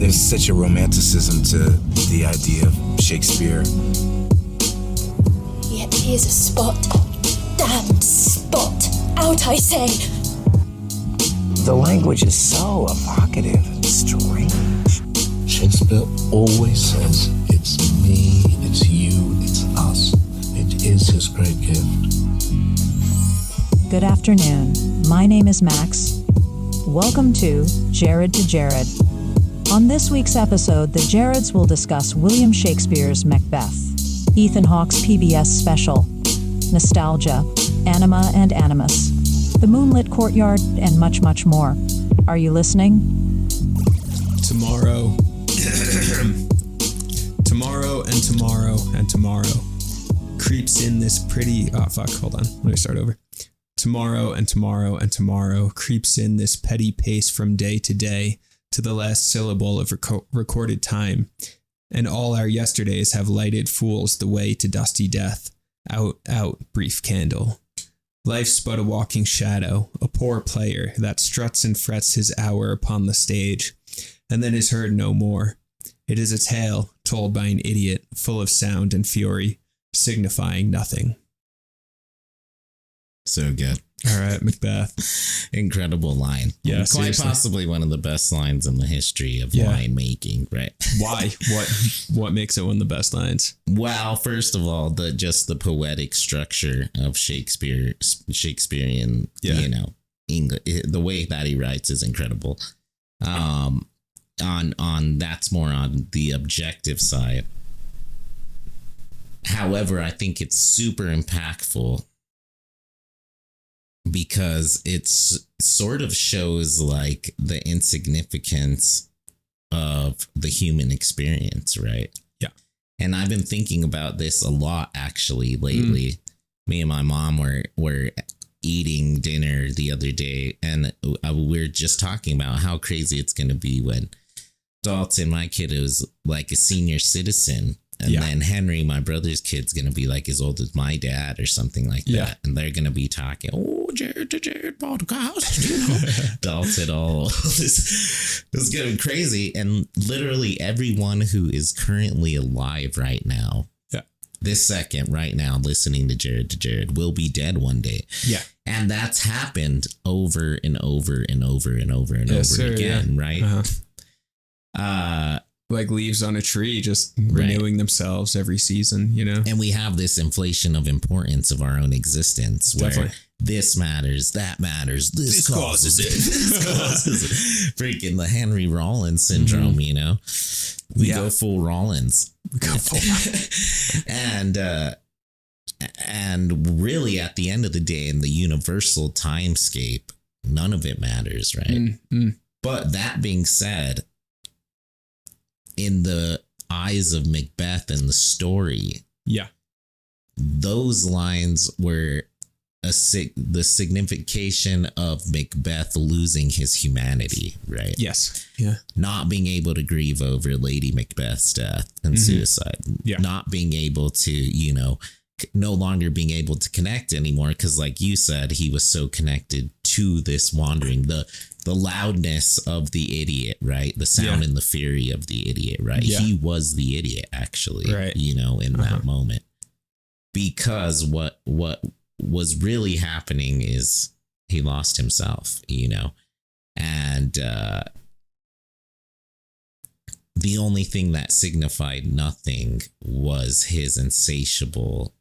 There's such a romanticism to the idea of Shakespeare. Yet here's a spot. Damned spot. Out, I say. The language is so evocative and strange. Shakespeare always says, it's me, it's you, it's us. It is his great gift. Good afternoon. My name is Max. Welcome to Jared to Jared. On this week's episode, the Jareds will discuss William Shakespeare's Macbeth, Ethan Hawke's PBS special, nostalgia, Anima and Animus, the Moon Lit Courtyard, and much, much more. Are you listening? Tomorrow and tomorrow creeps in this pretty... Oh, fuck, hold on. Let me start over. Tomorrow and tomorrow creeps in this petty pace from day to day to the last syllable of recorded time. And all our yesterdays have lighted fools the way to dusty death. Out, brief candle. Life's but a walking shadow, a poor player that struts and frets his hour upon the stage, and then is heard no more. It is a tale told by an idiot, full of sound and fury, signifying nothing. So good. All right, Macbeth. Incredible line. Yeah, quite seriously. possibly one of the best lines in the history of wine making, right? Why? What makes it one of the best lines? Well, first of all, the poetic structure of Shakespearean, English, the way that he writes is incredible. On that's more on the objective side. However, I think it's super impactful because it's sort of shows like the insignificance of the human experience, right? Yeah. And I've been thinking about this a lot actually lately. Me and my mom were eating dinner the other day, and we're just talking about how crazy it's going to be when Dalton, my kid, is like a senior citizen. And then Henry, my brother's kid's going to be like as old as my dad or something like that. And they're going to be talking, Jared to Jared podcast, you know, Dalton, all this. It's getting crazy. And literally everyone who is currently alive right now, this second right now, listening to Jared will be dead one day. Yeah. And that's happened over and over and over and over and over again, right? Like leaves on a tree, just renewing themselves every season, you know? And we have this inflation of importance of our own existence where this matters, that matters, this causes it. This causes it. Freaking the Henry Rollins syndrome, you know? We go full Rollins. And really at the end of the day, in the universal timescape, none of it matters, right? But that being said, in the eyes of Macbeth and the story, those lines were the signification of Macbeth losing his humanity, right? Yes. Yeah. Not being able to grieve over Lady Macbeth's death and suicide. Yeah. Not being able to, you know, no longer being able to connect anymore because, like you said, he was so connected to this wandering, the loudness of the idiot, right? The sound and the fury of the idiot, right? He was the idiot, actually, right? You know, in that moment, because what was really happening is he lost himself, you know, and the only thing that signified nothing was his insatiable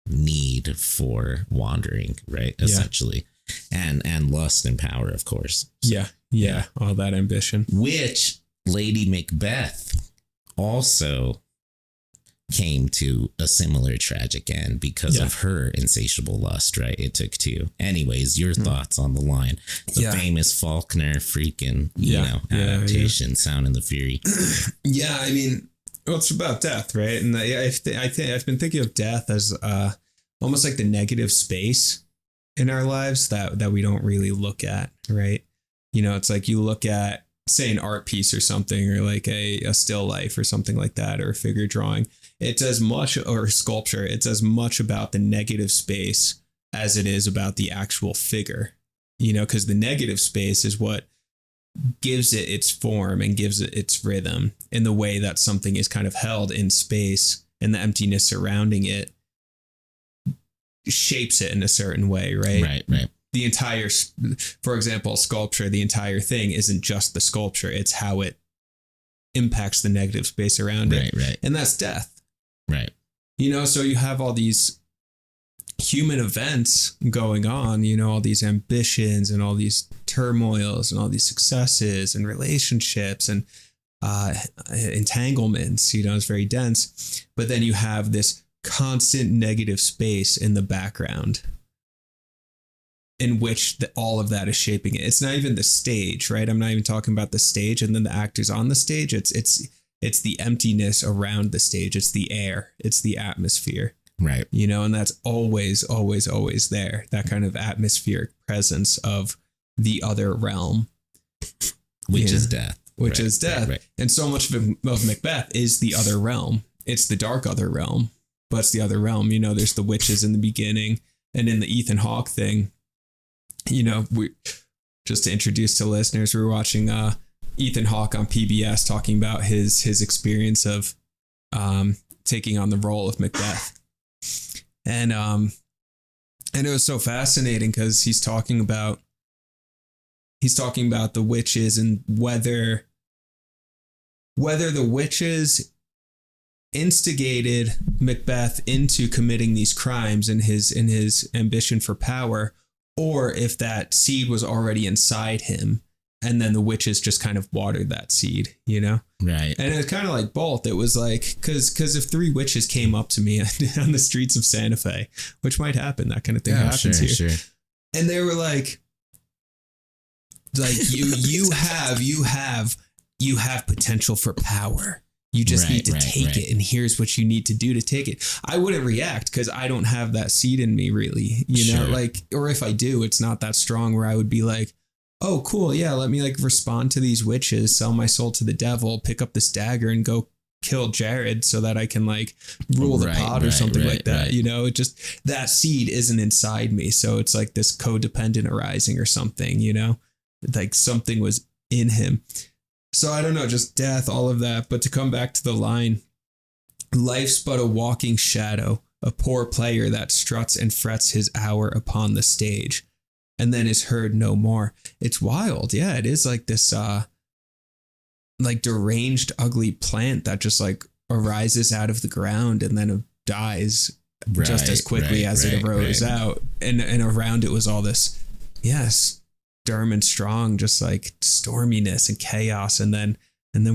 need for wandering, right? Essentially. And lust and power, of course. So, all that ambition. Which Lady Macbeth also came to a similar tragic end because of her insatiable lust, right? It took two. Anyways, your thoughts on the line. The famous Faulkner freaking, adaptation, Sound and the Fury. I mean, well, it's about death, right? And I've been thinking of death as almost like the negative space in our lives that we don't really look at, right? You know, it's like you look at, say, an art piece or something, or like a still life or something like that, or a figure drawing. It's as much, or sculpture, it's as much about the negative space as it is about the actual figure, you know, because the negative space is what gives it its form and gives it its rhythm in the way that something is kind of held in space, and the emptiness surrounding it shapes it in a certain way, right? Right. The entire, for example, sculpture, the entire thing isn't just the sculpture, it's how it impacts the negative space around it. Right. And that's death. Right. You know, so you have all these human events going on, you know, all these ambitions and all these turmoils and all these successes and relationships and entanglements, you know, it's very dense. But then you have this constant negative space in the background in which all of that is shaping it. It's not even the stage, right? I'm not even talking about the stage and then the actors on the stage. It's the emptiness around the stage. It's the air. It's the atmosphere. Right. You know, and that's always there. That kind of atmospheric presence of the other realm. Which is death. Which is death. Right. And so much of Macbeth is the other realm. It's the dark other realm, but it's the other realm. You know, there's the witches in the beginning, and in the Ethan Hawke thing, you know, we just to introduce to listeners, we were watching Ethan Hawke on PBS talking about his experience of taking on the role of Macbeth. And it was so fascinating because he's talking about the witches and whether the witches instigated Macbeth into committing these crimes in his ambition for power, or if that seed was already inside him and then the witches just kind of watered that seed, you know? Right. And it was kind of like both. It was like, because if 3 witches came up to me on the streets of Santa Fe, which might happen, that kind of thing happens here. Sure. And they were like you have potential for power. You just need to take it, and here's what you need to do to take it. I wouldn't react because I don't have that seed in me, really. You know, like, or if I do, it's not that strong where I would be like, oh, cool, yeah, let me like respond to these witches, sell my soul to the devil, pick up this dagger and go kill Jared so that I can like rule the pod or something like that. You know, it just, that seed isn't inside me. So it's like this codependent arising or something, you know, like something was in him. So I don't know, just death, all of that. But to come back to the line, life's but a walking shadow, a poor player that struts and frets his hour upon the stage, and then is heard no more. It's wild. Yeah, it is like this like deranged, ugly plant that just like arises out of the ground and then dies just as quickly as it arose out. And around it was all this, yes, sturm and strong, just like storminess and chaos, and then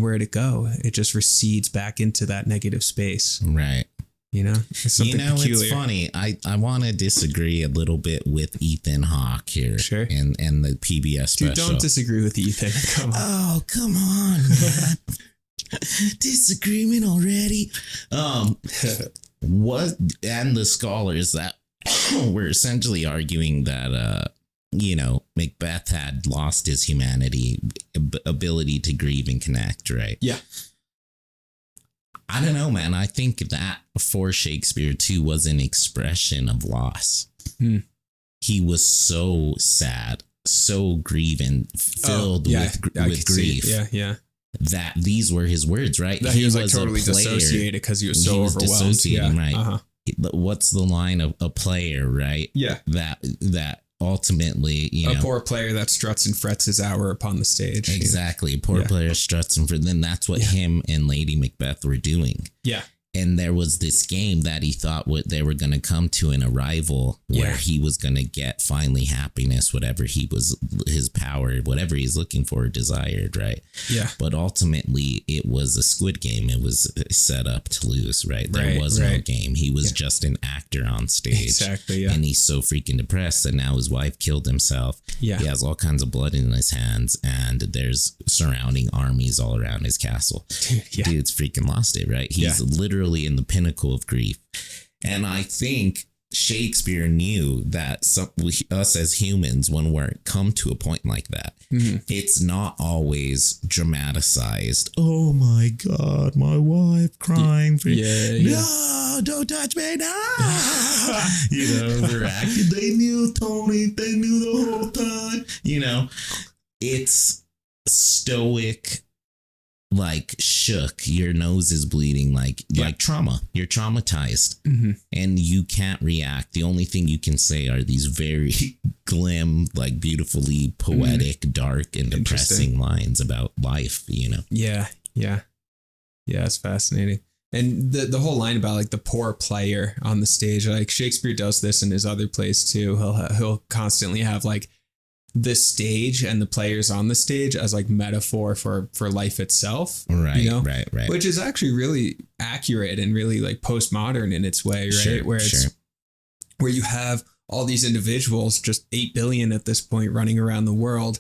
where'd it go? It just recedes back into that negative space. Right. You know? It's something peculiar. It's funny. I want to disagree a little bit with Ethan Hawke here. Sure. And the PBS special. Dude, don't disagree with Ethan. Come on. Oh, come on, man. Disagreement already. What, and the scholars that were essentially arguing that Macbeth had lost his humanity, ability to grieve and connect, right? Yeah. I don't know, man. I think that for Shakespeare too was an expression of loss. He was so sad, so grieving, filled with grief. Yeah. That these were his words, right? That he was like totally dissociated because he was so overwhelmed. Yeah. Right. Uh-huh. What's the line of a player, right? Yeah. That ultimately, a poor player that struts and frets his hour upon the stage. Exactly. Poor player struts and frets. Then that's what him and Lady Macbeth were doing. Yeah. And there was this game that he thought they were going to come to an arrival where he was going to get finally happiness, whatever his power, whatever he's looking for, desired, right? Yeah. But ultimately, it was a squid game. It was set up to lose, right? There was no game. He was just an actor on stage. Exactly, yeah. And he's so freaking depressed that now his wife killed himself. Yeah. He has all kinds of blood in his hands, and there's surrounding armies all around his castle. Dude's freaking lost it, right? He's literally in the pinnacle of grief. And I think Shakespeare knew that us as humans, when we're come to a point like that, it's not always dramatized. Oh my God, my wife crying for no, don't touch me, no. They're acting. They knew Tony. They knew the whole time. It's stoic, like shook, your nose is bleeding, like trauma. You're traumatized, and you can't react. The only thing you can say are these very glim, like beautifully poetic, dark, and depressing lines about life. Yeah. It's fascinating. And the whole line about like the poor player on the stage, like Shakespeare does this in his other plays too. He'll constantly have like the stage and the players on the stage as like metaphor for life itself. Right, right. Which is actually really accurate and really like postmodern in its way, right? Where you have all these individuals, just 8 billion at this point, running around the world.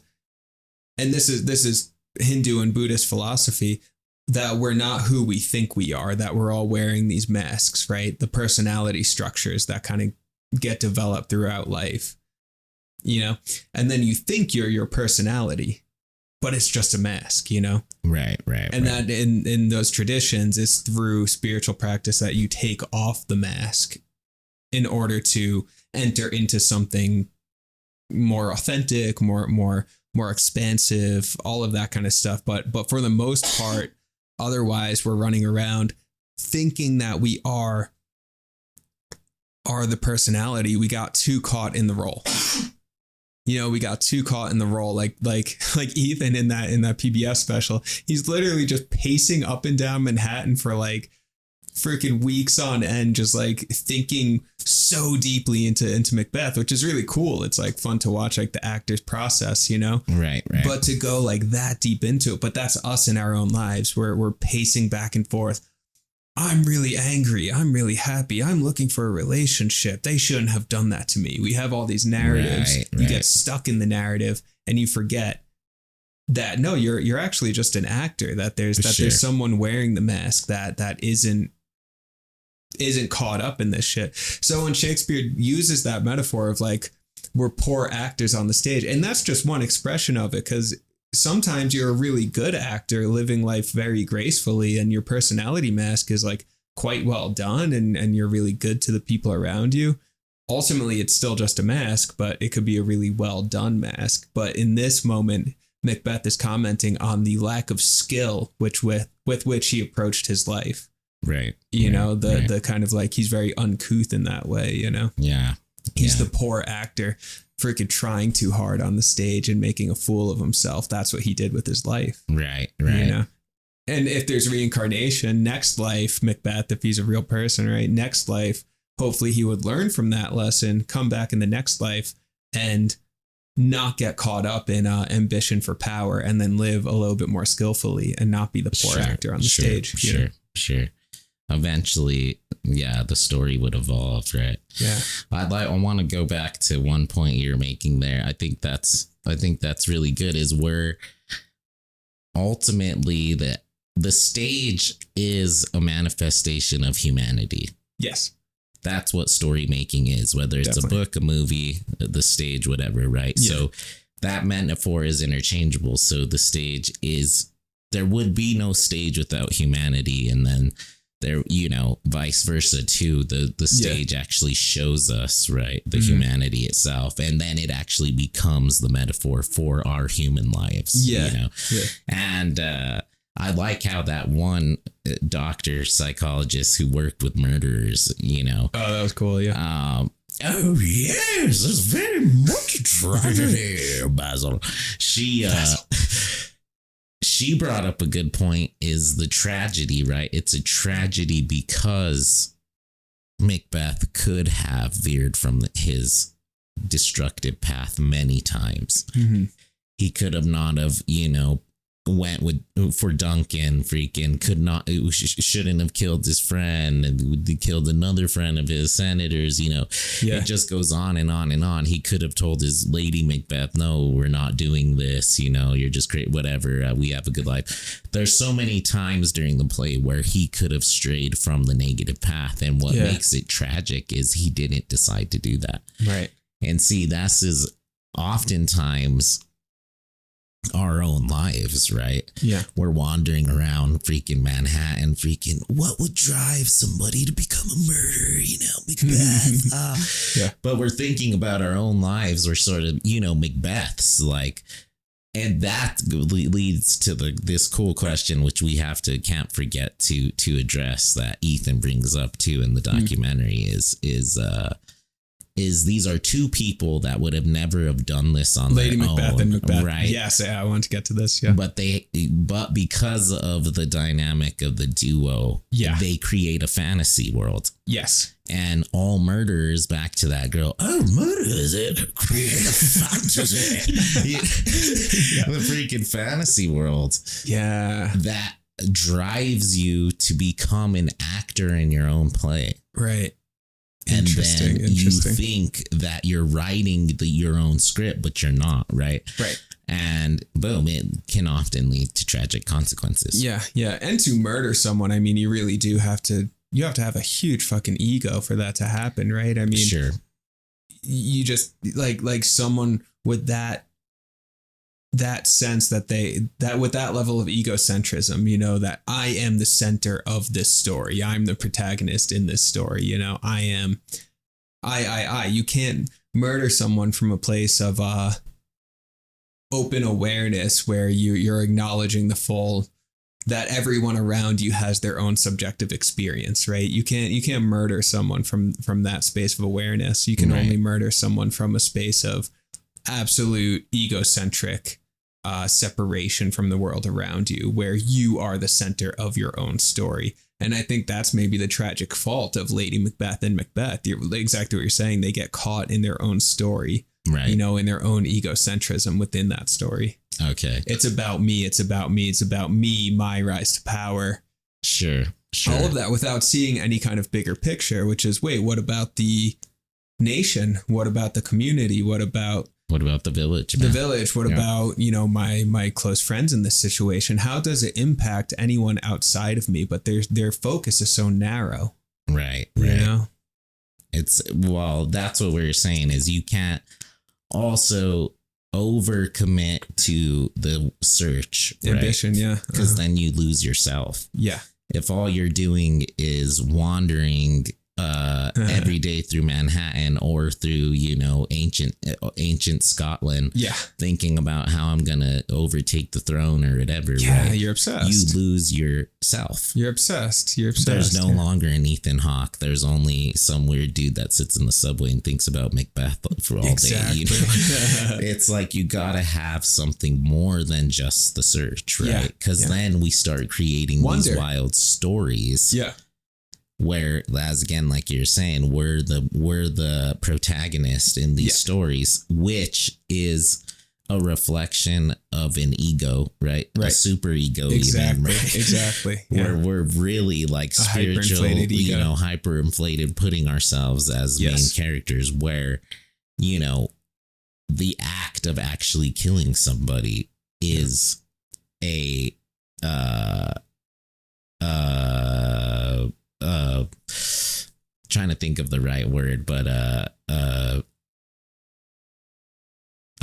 And this is Hindu and Buddhist philosophy, that we're not who we think we are, that we're all wearing these masks, right? The personality structures that kind of get developed throughout life. And then you think you're your personality, but it's just a mask, Right. And that in those traditions is through spiritual practice that you take off the mask in order to enter into something more authentic, more expansive, all of that kind of stuff. But for the most part, otherwise we're running around thinking that we are the personality. We got too caught in the role. We got too caught in the role, like Ethan in that PBS special. He's literally just pacing up and down Manhattan for like freaking weeks on end, just like thinking so deeply into Macbeth, which is really cool. It's like fun to watch, like the actor's process, Right. But to go like that deep into it, but that's us in our own lives. We're pacing back and forth. I'm really angry. I'm really happy. I'm looking for a relationship. They shouldn't have done that to me. We have all these narratives. Right. You get stuck in the narrative and you forget that no, you're actually just an actor, that there's someone wearing the mask that isn't caught up in this shit. So when Shakespeare uses that metaphor of like, we're poor actors on the stage, and that's just one expression of it, because sometimes you're a really good actor living life very gracefully and your personality mask is like quite well done and you're really good to the people around you. Ultimately, it's still just a mask, but it could be a really well done mask. But in this moment, Macbeth is commenting on the lack of skill with which he approached his life. Right. The kind of like, he's very uncouth in that way, Yeah. He's the poor actor freaking trying too hard on the stage and making a fool of himself. That's what he did with his life. Right. And if there's reincarnation, next life, Macbeth, if he's a real person, right? Next life, hopefully he would learn from that lesson, come back in the next life and not get caught up in ambition for power, and then live a little bit more skillfully and not be the poor actor on the stage. Sure. Eventually, the story would evolve, right? Yeah. I want to go back to one point you're making there. I think that's really good, is where ultimately the stage is a manifestation of humanity. Yes. That's what story making is, whether it's a book, a movie, the stage, whatever, right? Yeah. So that metaphor is interchangeable. So the stage there would be no stage without humanity, and then there, vice versa too. The stage actually shows us, right, the humanity itself, and then it actually becomes the metaphor for our human lives. And I like how that one psychologist who worked with murderers, Oh, that was cool. Yeah. Oh yes, there's very much a tragedy, Basil. She brought up a good point, is the tragedy, right? It's a tragedy because Macbeth could have veered from his destructive path many times. Mm-hmm. He could have not have, went for Duncan, shouldn't have killed his friend, and killed another friend of his, senators, It just goes on and on and on. He could have told his lady Macbeth, no, we're not doing this, you're just great, whatever, we have a good life. There's so many times during the play where he could have strayed from the negative path, and what makes it tragic is he didn't decide to do that. Right. And see, this is oftentimes our own lives, right? Yeah. We're wandering around freaking Manhattan, what would drive somebody to become a murderer, Macbeth. But we're thinking about our own lives. We're sort of, Macbeths, like, And that leads to this cool question, which we can't forget to address, that Ethan brings up too in the documentary, is these are two people that would have never have done this on Lady their Macbeth own, and Macbeth. right? Yes, I want to get to this. Yeah, But because of the dynamic of the duo, they create a fantasy world. Yes. And all murderers, back to that girl. Oh, murder is it? Create a fantasy. The freaking fantasy world. Yeah. That drives you to become an actor in your own play. Right. And then you think that you're writing your own script, but you're not, right? Right. And boom, it can often lead to tragic consequences. Yeah, yeah. And to murder someone, I mean, you really do have to have a huge fucking ego for that to happen, right? I mean, sure. You just like someone with that sense that with that level of egocentrism, you know, that I am the center of this story. I'm the protagonist in this story. You know, I am, you can't murder someone from a place of, open awareness where you're acknowledging the full, that everyone around you has their own subjective experience, right? You can't murder someone from that space of awareness. You can only murder someone from a space of absolute egocentric separation from the world around you, where you are the center of your own story. And I think that's maybe the tragic fault of Lady Macbeth and Macbeth. Exactly what you're saying. They get caught in their own story, right? You know, in their own egocentrism within that story. Okay. It's about me. It's about me. It's about me, my rise to power. Sure. All of that without seeing any kind of bigger picture, which is, wait, what about the nation? What about the community? What about the village? The village. What about, you know, my close friends in this situation? How does it impact anyone outside of me? But their focus is so narrow. Right. You know? That's what we're saying, is you can't also overcommit to the search. Ambition, right? Because then you lose yourself. Yeah. If all you're doing is wandering every day through Manhattan or through, you know, ancient Scotland, thinking about how I'm gonna overtake the throne or whatever, right? You're obsessed. You lose yourself. You're obsessed. There's no longer an Ethan Hawke. There's only some weird dude that sits in the subway and thinks about Macbeth for all day. You know? It's like you gotta have something more than just the search, right? Because then we start creating these wild stories. Yeah. Where, as again, like you're saying, we're the protagonist in these stories, which is a reflection of an ego, right? A super ego, exactly, even, right? Exactly. Where we're really like spiritual, you know, hyperinflated, putting ourselves as main characters. Where, you know, the act of actually killing somebody is trying to think of the right word, but I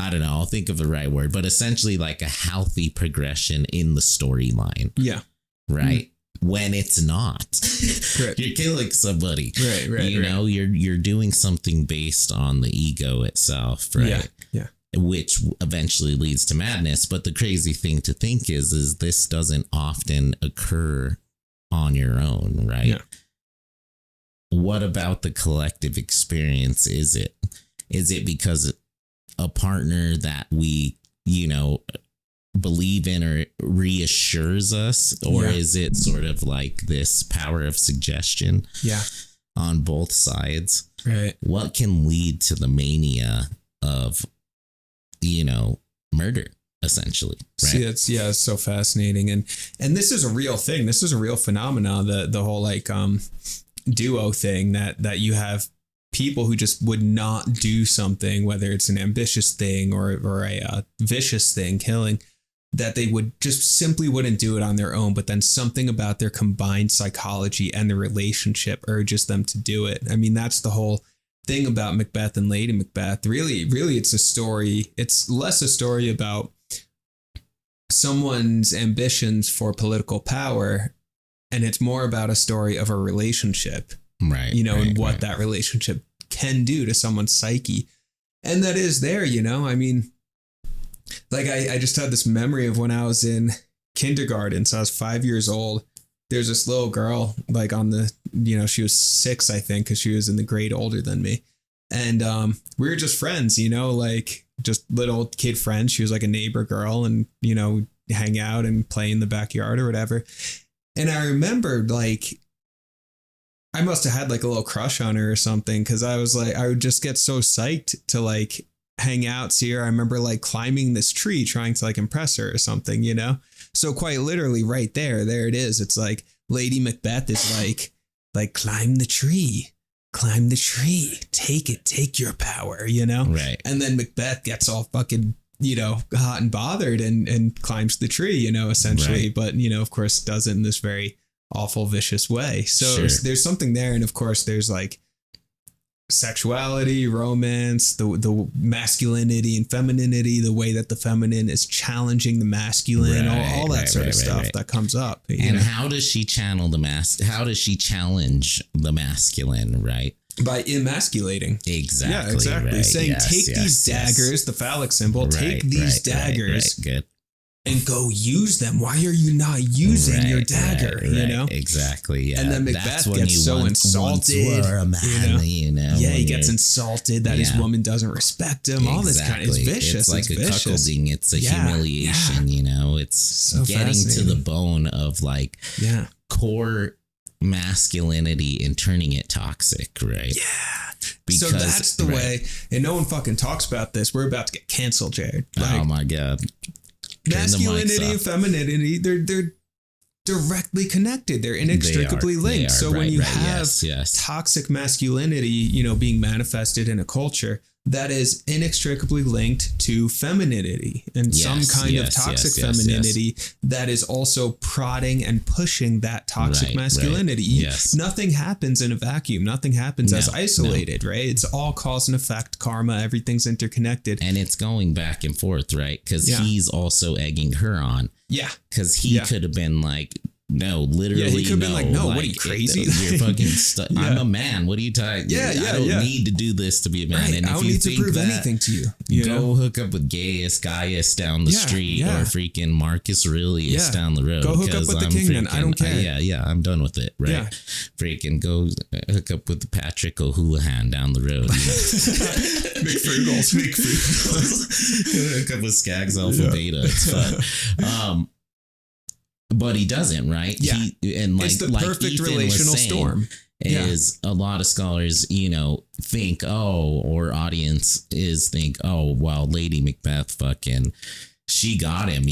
don't know, I'll think of the right word, but essentially like a healthy progression in the storyline. Yeah. Right. When it's not. You're killing somebody. Right. You know, you're doing something based on the ego itself, right? Yeah. Which eventually leads to madness. But the crazy thing to think is this doesn't often occur on your own, right? Yeah. What about the collective experience? Is it because a partner that we, you know, believe in or reassures us, or is it sort of like this power of suggestion on both sides? Right. What can lead to the mania of, you know, murder, essentially? Right? See, it's so fascinating. And this is a real thing. This is a real phenomena, the whole like duo thing, that you have people who just would not do something, whether it's an ambitious thing or a vicious thing, killing, that they would just simply wouldn't do it on their own. But then something about their combined psychology and the relationship urges them to do it. I mean, that's the whole thing about Macbeth and Lady Macbeth. Really, it's a story. It's less a story about someone's ambitions for political power, and it's more about a story of a relationship, right? You know, and what that relationship can do to someone's psyche. And that is there, you know, I mean, Like I just had this memory of when I was in kindergarten. So I was 5 years old. There's this little girl like on the, she was 6, I think, because she was in the grade older than me. And we were just friends, like just little kid friends. She was like a neighbor girl and, hang out and play in the backyard or whatever. And I remembered like I must have had like a little crush on her or something, because I was like, I would just get so psyched to like hang out, see her. I remember like climbing this tree trying to like impress her or something, So quite literally right there it is. It's like Lady Macbeth is like climb the tree, take it, take your power, Right. And then Macbeth gets all fucking, hot and bothered and climbs the tree, essentially. Right. But, of course, does it in this very awful, vicious way. So there's something there. And of course, there's like sexuality, romance, the masculinity and femininity, the way that the feminine is challenging the masculine, all that sort of stuff that comes up. And how does she channel how does she challenge the masculine, right? By emasculating. Exactly. Yeah, exactly. Right. Saying, take these daggers, the phallic symbol, take these daggers. Good. And go use them. Why are you not using your dagger? Exactly. Yeah. And then Macbeth gets so insulted. Were a man, Yeah, he gets insulted that his woman doesn't respect him. All this kind of is vicious. It's like a cuckolding. It's a humiliation. It's so getting to the bone of like core masculinity and turning it toxic, right? Yeah. Because, so that's the way, and no one fucking talks about this. We're about to get canceled, Jared. Oh my God. Masculinity and femininity, they're directly connected. They're inextricably linked. So when you have toxic masculinity, being manifested in a culture, that is inextricably linked to femininity and some kind of toxic femininity that is also prodding and pushing that toxic masculinity. Nothing happens in a vacuum. Nothing happens as isolated, right? It's all cause and effect, karma, everything's interconnected. And it's going back and forth, right? Because he's also egging her on. Yeah. Because he could have been like, no, literally, he could have been like, no, what are you, crazy? You're fucking I'm a man. What are you talking? I don't need to do this to be a man. Right. And if I don't need to prove anything to you. Go hook up with Gaius down the street or freaking Marcus Aurelius down the road. Go hook up with the king then. I don't care. I'm done with it. Right. Yeah. Freaking go hook up with Patrick O'Houlihan down the road. McFrugals. Hook up with Skaggs Alpha Beta. It's fun. But he doesn't, right? Yeah. It's the perfect Ethan relational was saying, storm. Is a lot of scholars, think, or audience think, well, Lady Macbeth fucking, she got him,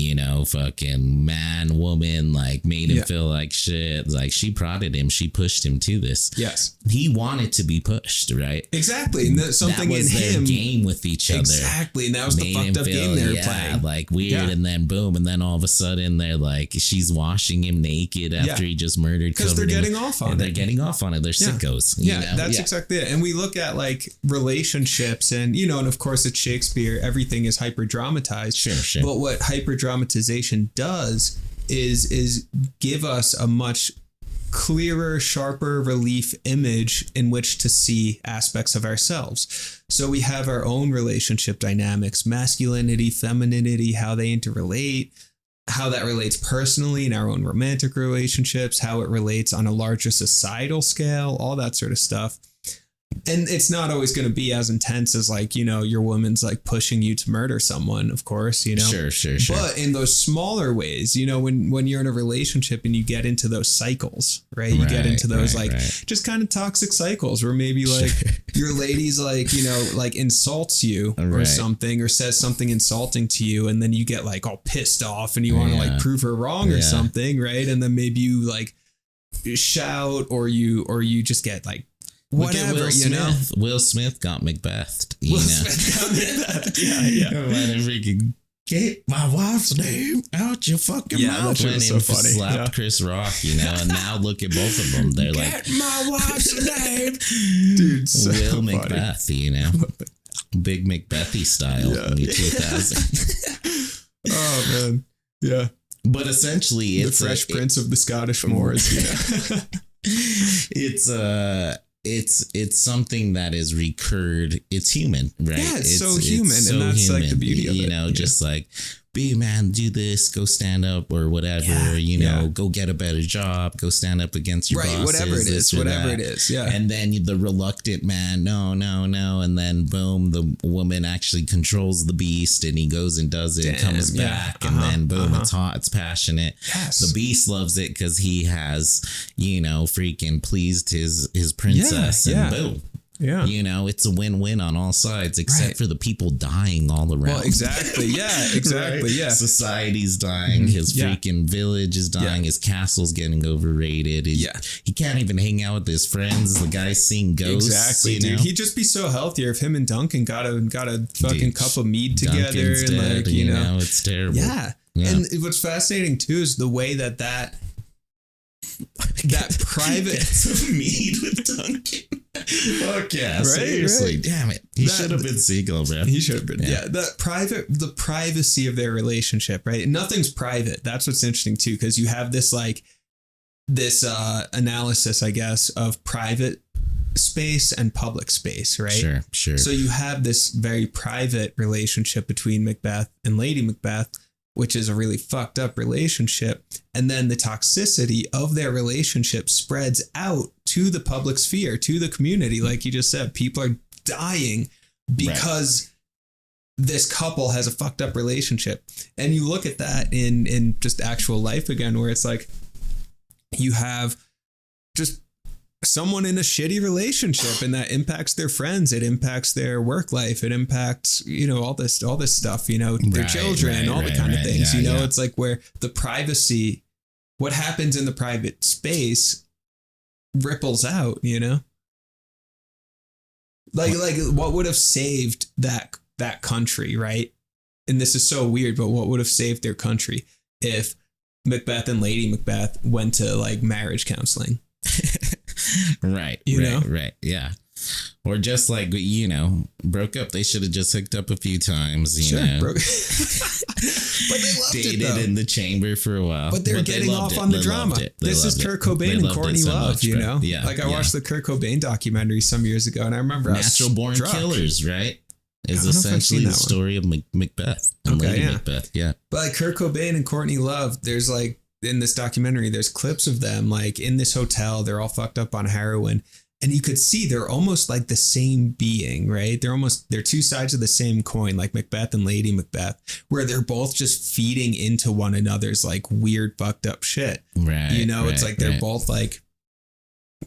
fucking man, woman, like made him feel like shit. Like she prodded him. She pushed him to this. Yes. He wanted to be pushed, right? Exactly. And something that was in him. Their game with each other. Exactly. And that was the fucked up game they were playing. Like weird. Yeah. And then boom. And then all of a sudden they're like, she's washing him naked after he just murdered. Because they're getting off on it. They're getting off on it. They're sickos. That's exactly it. And we look at like relationships and, and of course it's Shakespeare. Everything is hyper dramatized. Sure. But what hyper dramatization does is give us a much clearer, sharper relief image in which to see aspects of ourselves. So we have our own relationship dynamics, masculinity, femininity, how they interrelate, how that relates personally in our own romantic relationships, how it relates on a larger societal scale, all that sort of stuff. And it's not always going to be as intense as like, your woman's like pushing you to murder someone, of course, Sure. But in those smaller ways, when you're in a relationship and you get into those cycles, right? You get into those just kind of toxic cycles where maybe like your lady's like, like insults you or something or says something insulting to you. And then you get like all pissed off and you want to like prove her wrong or something. Right. And then maybe you like shout or you just get like, whatever, Will Smith got Macbeth. Smith got Macbeth. Yeah. Freaking get my wife's name out your fucking mouth. That was so funny. Slapped Chris Rock, and now look at both of them. They're like, get my wife's name, dude. So Will funny. Macbeth, big Macbethy style in the 2000s. Oh man, yeah. But essentially, it's the Fresh Prince of the Scottish Moors. it's something that is recurred. It's human, right? Yeah, it's so human, and that's like the beauty of it. You know, just like, be a man, do this, go stand up or whatever, you know, go get a better job, go stand up against your bosses. Whatever it is. Yeah. And then the reluctant man, no. And then boom, the woman actually controls the beast and he goes and does it and comes back. And then boom, it's hot, it's passionate. Yes. The beast loves it because he has, you know, freaking pleased his princess and boom. Yeah. You know, it's a win-win on all sides, except for the people dying all around. Well, exactly. Yeah, exactly. Right? Yeah. Society's dying. His freaking village is dying. His castle's getting overrated. He can't even hang out with his friends. The guy's seeing ghosts. Exactly, dude. Know? He'd just be so healthier if him and Duncan got a fucking cup of mead together. Duncan's and dead, like, you know, it's terrible. Yeah. And what's fascinating too is the way that private mead with Duncan. Fuck yeah, seriously. Right. Damn it. He should have been Siegel, man. He should have been. Yeah. The privacy of their relationship, right? Nothing's private. That's what's interesting too, because you have this analysis, I guess, of private space and public space, right? Sure. So you have this very private relationship between Macbeth and Lady Macbeth, which is a really fucked up relationship. And then the toxicity of their relationship spreads out to the public sphere, to the community. Like you just said, people are dying because this couple has a fucked up relationship. And you look at that in just actual life again, where it's like you have just someone in a shitty relationship, and that impacts their friends, it impacts their work life, it impacts, you know, all this stuff, you know, their children, all the kind of things, you know. It's like where the privacy, what happens in the private space ripples out, you know, like what would have saved that country, right? And this is so weird, but what would have saved their country if Macbeth and Lady Macbeth went to like marriage counseling? Right. Yeah. Or just like, you know, broke up. They should have just hooked up a few times, you know. But they loved dated it, though. In the chamber for a while. But they're getting off on the drama. This is Kurt Cobain and Courtney Love, you know? Yeah. Like I watched the Kurt Cobain documentary some years ago, and I remember Natural Born Killers, right? Is essentially the story of Macbeth and Lady Macbeth. Yeah. But like Kurt Cobain and Courtney Love, there's like, in this documentary, there's clips of them like in this hotel. They're all fucked up on heroin, and you could see they're almost like the same being, right? They're two sides of the same coin, like Macbeth and Lady Macbeth, where they're both just feeding into one another's like weird fucked up shit. Right. You know, it's like they're both like,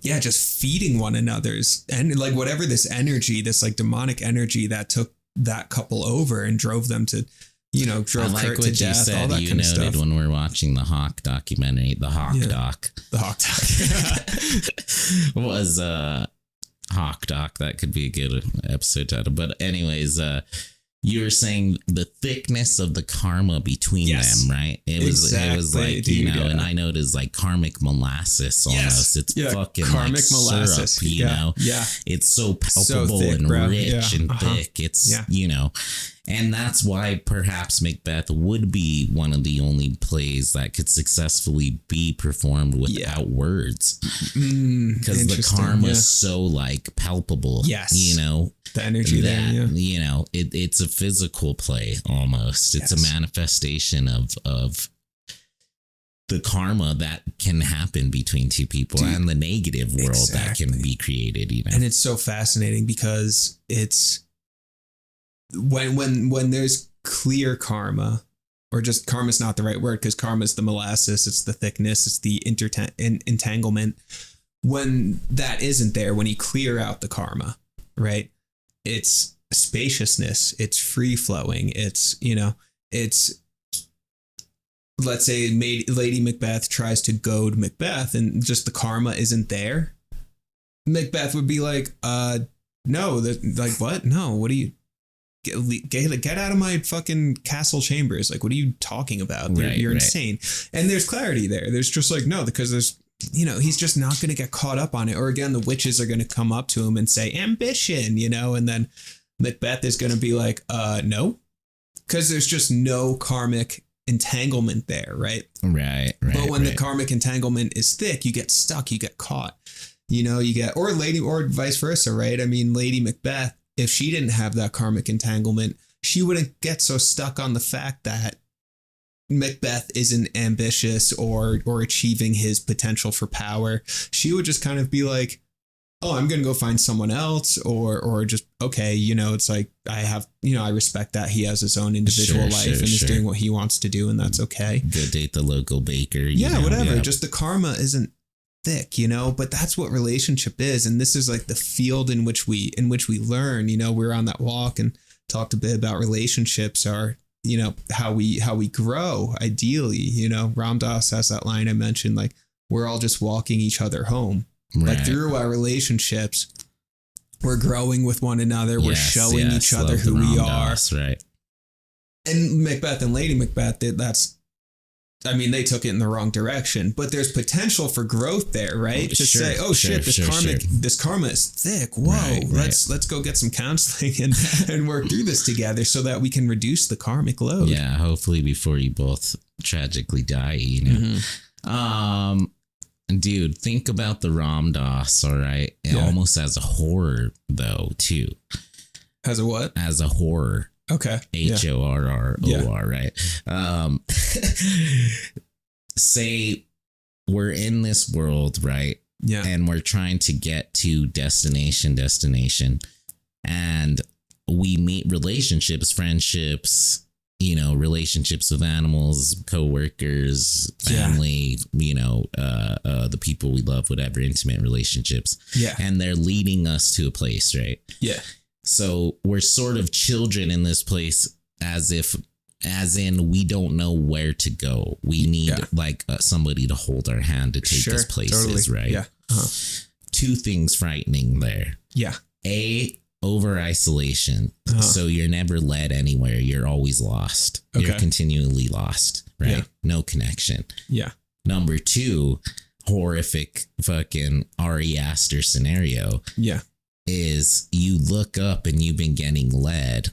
just feeding one another's, and like whatever this energy, this like demonic energy that took that couple over and drove them to, you know, drove Kurt to death, all that kind of stuff. When we're watching the Hawk documentary, the Hawk doc. The Hawk doc. Was Hawk doc. That could be a good episode title. But anyways, you were saying the thickness of the karma between them, right? It was like, dude, you know, and I know it is like karmic molasses almost. It's fucking karmic like molasses, syrup, you know? Yeah. It's so palpable thick, and rich and thick. It's, you know, and that's why perhaps Macbeth would be one of the only plays that could successfully be performed without words. Because the karma is so like palpable. Yes. You know, the energy there, you know, it's a physical play almost. It's a manifestation of the karma that can happen between two people, and the negative world that can be created, you know. And it's so fascinating because it's when there's clear karma, or just karma's not the right word, because karma is the molasses, it's the thickness, it's the entanglement. When that isn't there, when you clear out the karma, right? It's spaciousness, it's free flowing, it's, you know, it's, let's say Lady Macbeth tries to goad Macbeth and just the karma isn't there. Macbeth would be like, no, like, what? No, what are you, get out of my fucking castle chambers. Like, what are you talking about? You're insane. And there's clarity there. There's just like, no, because there's, you know, he's just not going to get caught up on it. Or again, the witches are going to come up to him and say, ambition, you know, and then Macbeth is going to be like, no, because there's just no karmic entanglement there. Right. Right. But when the karmic entanglement is thick, you get stuck, you get caught. You know, you get, or vice versa, right? I mean, Lady Macbeth, if she didn't have that karmic entanglement, she wouldn't get so stuck on the fact that Macbeth isn't ambitious or achieving his potential for power. She would just kind of be like, oh, I'm going to go find someone else, or just, okay, you know, it's like, I have, you know, I respect that he has his own individual life and is doing what he wants to do, and that's okay. Go date the local baker. Yeah, whatever. Just the karma isn't thick, you know, but that's what relationship is. And this is like the field in which we learn. You know, we're on that walk and talked a bit about relationships are, you know, how we grow ideally. You know, Ram Dass has that line I mentioned, like, we're all just walking each other home. Right. Like, through our relationships, we're growing with one another. We're showing each other who we are. Right. And Macbeth and Lady Macbeth, they took it in the wrong direction, but there's potential for growth there, right? Say, this karma is thick. Whoa, right. Let's go get some counseling and work through this together so that we can reduce the karmic load. Yeah, hopefully before you both tragically die, you know. Mm-hmm. Dude, think about the Ram Dass, all right? Almost as a horror, though, too. As a what? As a horror. Okay. HORROR, right? Say we're in this world, right? Yeah. And we're trying to get to destination, and we meet relationships, friendships, you know, relationships with animals, coworkers, family, you know, the people we love, whatever, intimate relationships. Yeah. And they're leading us to a place, right? Yeah. So we're sort of children in this place, as in we don't know where to go. We need somebody to hold our hand to take us places, totally. Right? Yeah. Two things frightening there. Yeah. Over isolation. So you're never led anywhere. You're always lost. Okay. You're continually lost, right? Yeah. No connection. Yeah. Number two, horrific fucking Ari Aster scenario. Yeah. Is you look up and you've been getting led.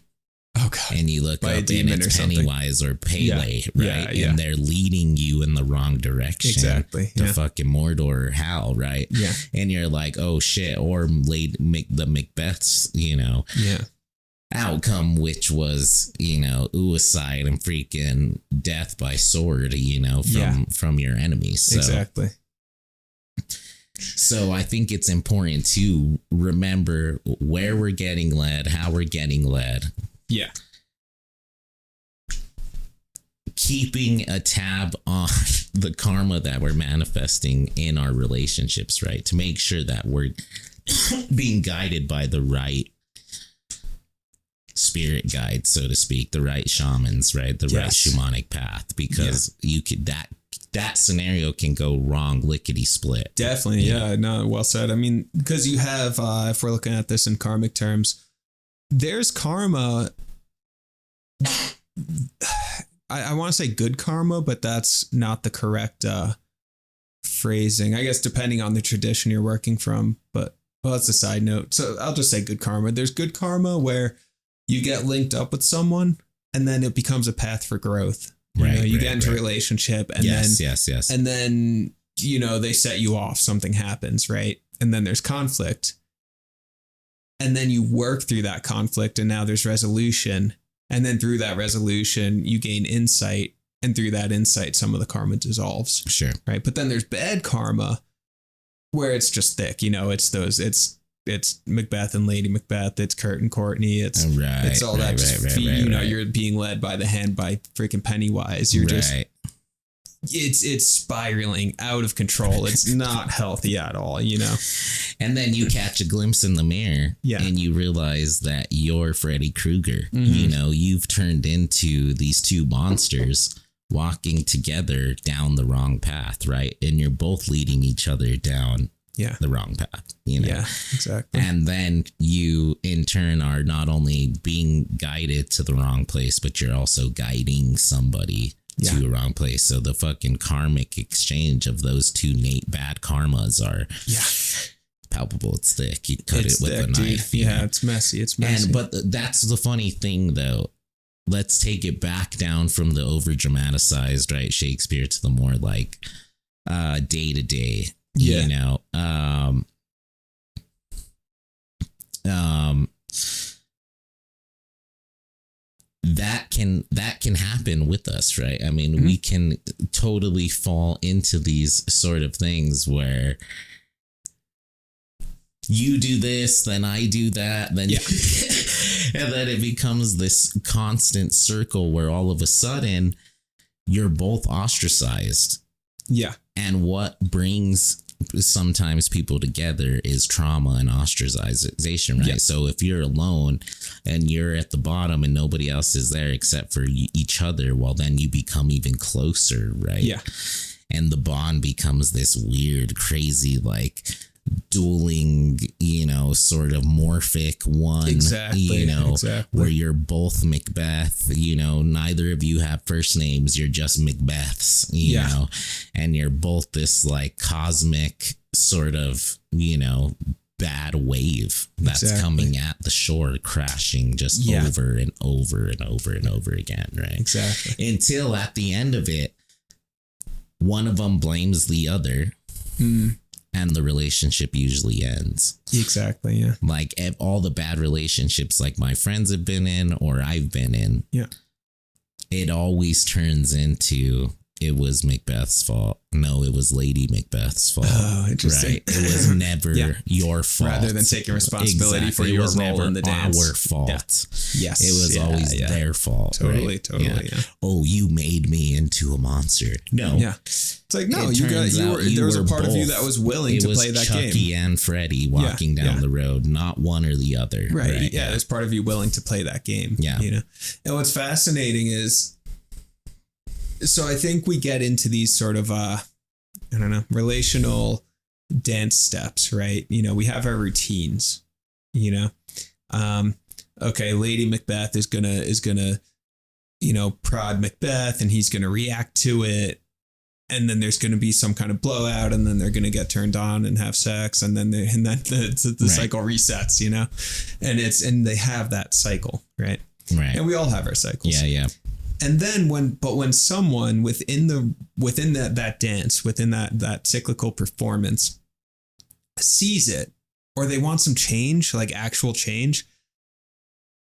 Oh God. And you look by up and it's Pennywise or Pele, right? Yeah. And they're leading you in the wrong direction. Exactly. To fucking Mordor or Hal, right? Yeah. And you're like, oh shit. Or the Macbeth's, you know, outcome, which was, you know, suicide and freaking death by sword, you know, from your enemies. So, exactly. So I think it's important to remember where we're getting led, how we're getting led. Yeah. Keeping a tab on the karma that we're manifesting in our relationships, right? To make sure that we're being guided by the right spirit guide, so to speak, the right shamans, right? The right shamanic path, because you could, that scenario can go wrong lickety split. Definitely. Yeah. No, well said. I mean, because you have, if we're looking at this in karmic terms, there's karma. I want to say good karma, but that's not the correct phrasing. I guess depending on the tradition you're working from, but that's a side note. So I'll just say good karma. There's good karma where you get linked up with someone and then it becomes a path for growth. You get into a relationship and and then, you know, they set you off, something happens, right? And then there's conflict. And then you work through that conflict and now there's resolution. And then through that resolution, you gain insight. And through that insight, some of the karma dissolves. Sure. Right. But then there's bad karma where it's just thick. You know, it's Macbeth and Lady Macbeth. It's Kurt and Courtney. It's all that. You're being led by the hand by freaking Pennywise. You're just. It's spiraling out of control. It's not healthy at all, you know? And then you catch a glimpse in the mirror and you realize that you're Freddy Krueger. Mm-hmm. You know, you've turned into these two monsters walking together down the wrong path, right? And you're both leading each other down the wrong path, you know? Yeah, exactly. And then you in turn are not only being guided to the wrong place, but you're also guiding somebody to a wrong place. So the fucking karmic exchange of those two bad karmas are palpable. It's thick. You cut it with a knife. Yeah, it's messy. But that's the funny thing, though. Let's take it back down from the over dramatized, right, Shakespeare to the more like day to day. You know, can happen with us, right? I mean, we can totally fall into these sort of things where you do this, then I do that, then and then it becomes this constant circle where all of a sudden you're both ostracized. Yeah. And what brings sometimes people together is trauma and ostracization, right? So if you're alone and you're at the bottom and nobody else is there except for each other, well, then you become even closer, right? Yeah. And the bond becomes this weird, crazy, like dueling, sort of morphic one, exactly. Where you're both Macbeth, neither of you have first names, you're just Macbeths, you know, and you're both this like cosmic sort of, bad wave that's coming at the shore, crashing just over and over and over and over again, right? Exactly. Until at the end of it, one of them blames the other. And the relationship usually ends. Exactly, yeah. Like all the bad relationships like my friends have been in or I've been in. Yeah. It always turns into it was Macbeth's fault. No, it was Lady Macbeth's fault. Oh, interesting. Right? It was never your fault. Rather than taking responsibility for your role in the dance. Our fault. Yeah. Yes. It was always their fault. Totally, right? totally. Yeah. Oh, you made me into a monster. No. Yeah. It's like, no, there was a part of you that was willing to play that game. Chucky and Freddy walking down the road, not one or the other. Right. Yeah. There's part of you willing to play that game. Yeah. And what's fascinating is, so I think we get into these sort of, relational dance steps, right? We have our routines, okay, Lady Macbeth is gonna, prod Macbeth and he's gonna react to it. And then there's going to be some kind of blowout, and then they're going to get turned on and have sex, and then the cycle resets, and they have that cycle, right? Right. And we all have our cycles. Yeah. And then when someone within that dance, within that cyclical performance sees it, or they want some change, like actual change,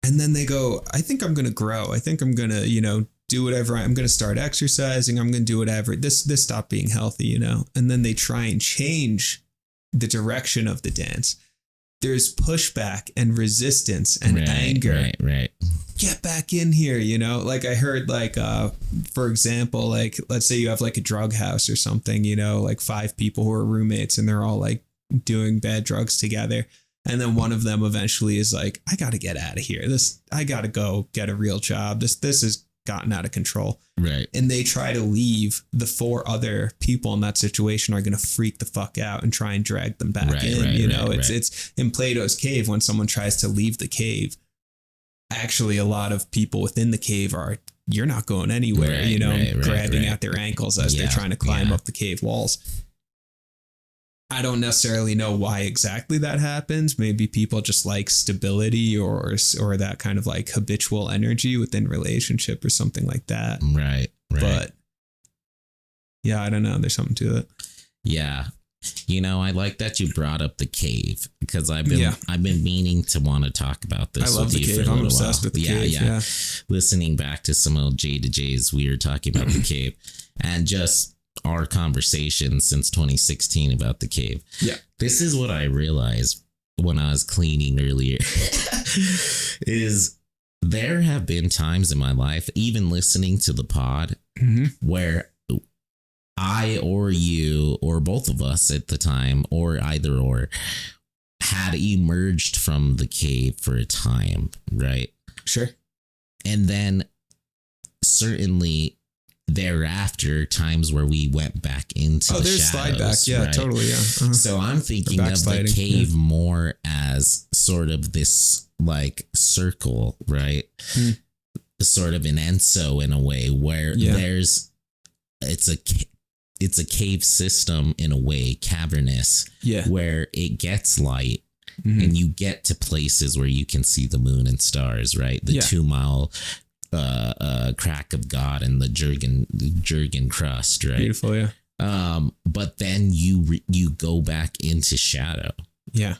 and then they go, I think I'm going to grow. I think I'm going to, do whatever. I'm going to start exercising. I'm going to do whatever. This stopped being healthy, and then they try and change the direction of the dance. There's pushback and resistance and anger. Right. Get back in here, like I heard, like, for example, like, let's say you have like a drug house or something, like 5 people who are roommates and they're all like doing bad drugs together. And then one of them eventually is like, I got to get out of here. I got to go get a real job. This has gotten out of control. Right. And they try to leave. The 4 other people in that situation are going to freak the fuck out and try and drag them back in. It's in Plato's cave, when someone tries to leave the cave, actually a lot of people within the cave you're not going anywhere, grabbing at their ankles as they're trying to climb up the cave walls. I don't necessarily know why exactly that happens. Maybe people just like stability or that kind of like habitual energy within relationship or something like that. Right. But yeah, I don't know. There's something to it. Yeah. I like that you brought up the cave, because I've been meaning to want to talk about this. I love the cave. I'm obsessed with the cave. Yeah. Listening back to some old J to J's, we were talking about the cave and just our conversation since 2016 about the cave. Yeah. This is what I realized when I was cleaning earlier is there have been times in my life, even listening to the pod, where I or you or both of us at the time, or either or, had emerged from the cave for a time, right? Sure. And then certainly thereafter, times where we went back into the shadows. Slide back. Yeah, right? Totally. Yeah. So I'm thinking of the cave more as sort of this like circle, right? Sort of an Enso in a way, where it's a cave system in a way, cavernous, where it gets light. And you get to places where you can see the moon and stars, right? The 2 mile crack of God and the Jurgen crust, right? Beautiful, yeah. But then you go back into shadow. Yeah.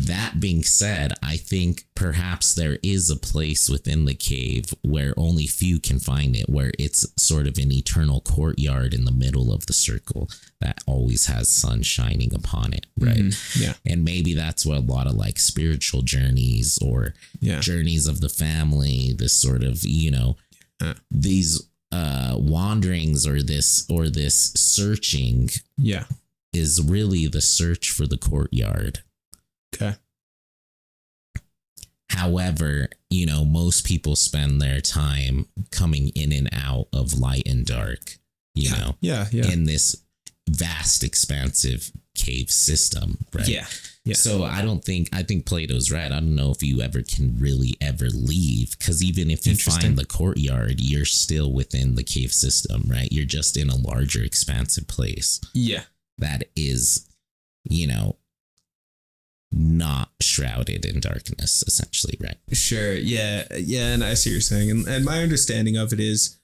That being said, I think perhaps there is a place within the cave where only few can find it, where it's sort of an eternal courtyard in the middle of the circle that always has sun shining upon it, right? Mm-hmm. Yeah. And maybe that's what a lot of like spiritual journeys or journeys of the family, this sort of, these wanderings or this searching is really the search for the courtyard. Okay. However, most people spend their time coming in and out of light and dark, in this vast, expansive cave system, right? Yeah. So I think Plato's right. I don't know if you ever can really ever leave, because even if you find the courtyard, you're still within the cave system, right? You're just in a larger, expansive place. Yeah. That is, not shrouded in darkness, essentially, right? Sure. Yeah. And I see what you're saying. And my understanding of it is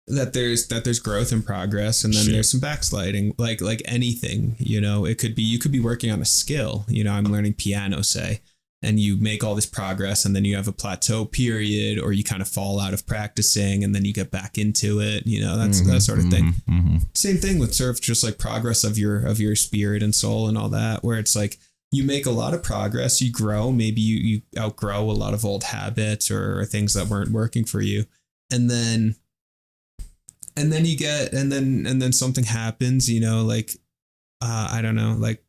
that there's growth and progress, and then there's some backsliding, like anything, it could be, you could be working on a skill, I'm learning piano, say, and you make all this progress, and then you have a plateau period, or you kind of fall out of practicing, and then you get back into it, that's that sort of thing. Mm-hmm. Same thing with sort of just like progress of your spirit and soul and all that, where it's like, you make a lot of progress, you grow, maybe you outgrow a lot of old habits or things that weren't working for you. And then you get, and then something happens, I don't know, like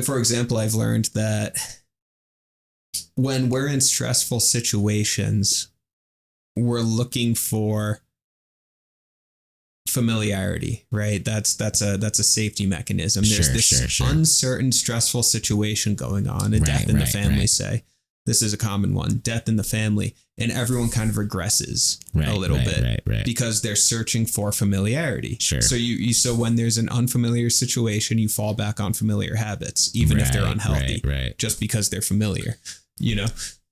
for example, I've learned that when we're in stressful situations, we're looking for familiarity, right? That's a safety mechanism. There's this uncertain, stressful situation going on, a death in the family, say. This is a common one, death in the family, and everyone kind of regresses a little bit because they're searching for familiarity. Sure. So so when there's an unfamiliar situation, you fall back on familiar habits, even if they're unhealthy, just because they're familiar,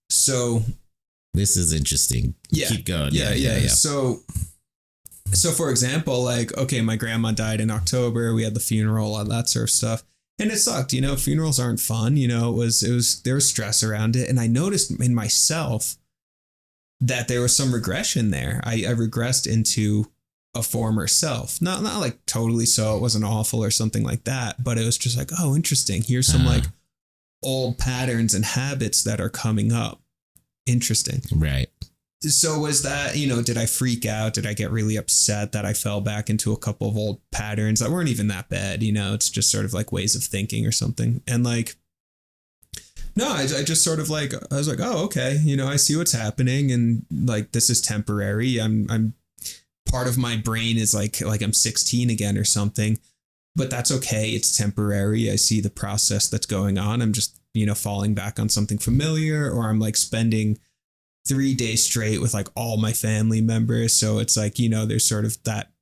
So this is interesting. Yeah. Keep going. Yeah. So for example, like, okay, my grandma died in October. We had the funeral, all that sort of stuff. And it sucked, funerals aren't fun. There was stress around it. And I noticed in myself that there was some regression there. I regressed into a former self, not like totally so it wasn't awful or something like that. But it was just like, oh, interesting. Here's some like old patterns and habits that are coming up. Interesting. Right. So was that, did I freak out? Did I get really upset that I fell back into a couple of old patterns that weren't even that bad? It's just sort of like ways of thinking or something. And like, no, I just sort of like, I was like, oh, okay. I see what's happening. And like, this is temporary. I'm part of my brain is like I'm 16 again or something, but that's okay. It's temporary. I see the process that's going on. I'm just, falling back on something familiar, or I'm like spending 3 days straight with like all my family members. So it's like, there's sort of that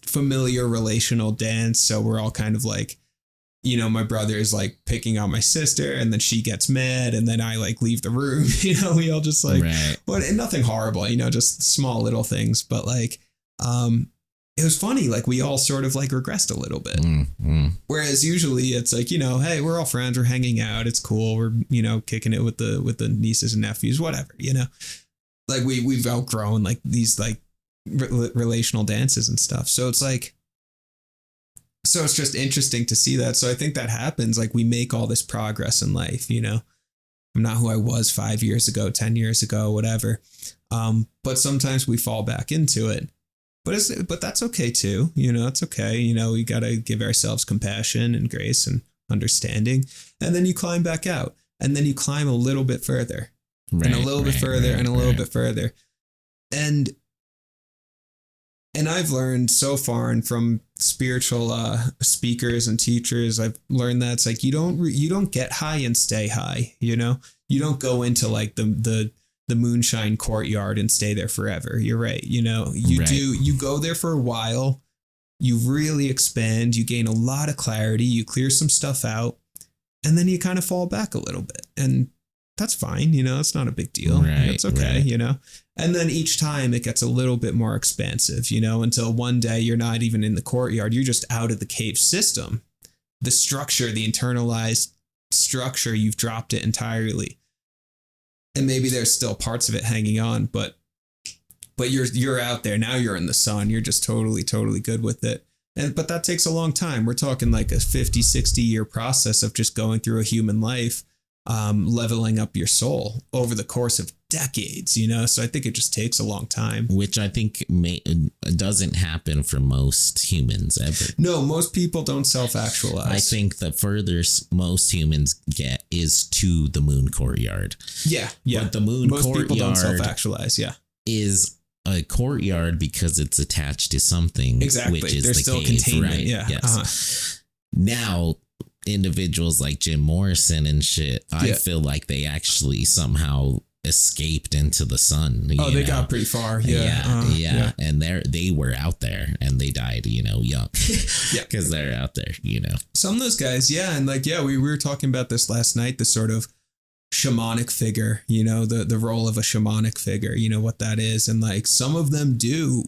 familiar relational dance. So we're all kind of like, my brother is like picking on my sister, and then she gets mad, and then I like leave the room, we all just like, but nothing horrible, just small little things. But like, it was funny. Like we all sort of like regressed a little bit. Whereas usually it's like, hey, we're all friends, we're hanging out, it's cool, we're, kicking it with the nieces and nephews, whatever, like we've outgrown like these like relational dances and stuff. So it's like, so it's just interesting to see that. So I think that happens. Like we make all this progress in life, I'm not who I was 5 years ago, 10 years ago, whatever. But sometimes we fall back into it. But that's okay too. It's okay. We got to give ourselves compassion and grace and understanding. And then you climb back out, and then you climb a little bit further and a little bit further and a little bit further. And I've learned so far, and from spiritual speakers and teachers, I've learned that it's like, you don't get high and stay high. You don't go into like the moonshine courtyard and stay there forever. You're right. You go there for a while, you really expand, you gain a lot of clarity, you clear some stuff out, and then you kind of fall back a little bit. And that's fine. It's not a big deal. It's okay. And then each time it gets a little bit more expansive, until one day you're not even in the courtyard. You're just out of the cave system. The structure, the internalized structure, you've dropped it entirely. And maybe there's still parts of it hanging on, but you're out there. Now you're in the sun. You're just totally good with it. But that takes a long time. We're talking like a 50, 60 year process of just going through a human life, leveling up your soul over the course of decades, So I think it just takes a long time. Which I think doesn't happen for most humans ever. No, most people don't self-actualize. I think the furthest most humans get is to the Moon Courtyard. Yeah. But the Moon Most Courtyard people don't self-actualize, is a courtyard because it's attached to something. Exactly. Which is There's the still cave, containment. right? Yeah. Yes. Now, individuals like Jim Morrison and shit, I feel like they actually somehow escaped into the sun. They got pretty far. Yeah. And they were out there and they died, young. Yeah. Because they're out there, Some of those guys, yeah. And we were talking about this last night, the sort of shamanic figure, the role of a shamanic figure, what that is. And like some of them do,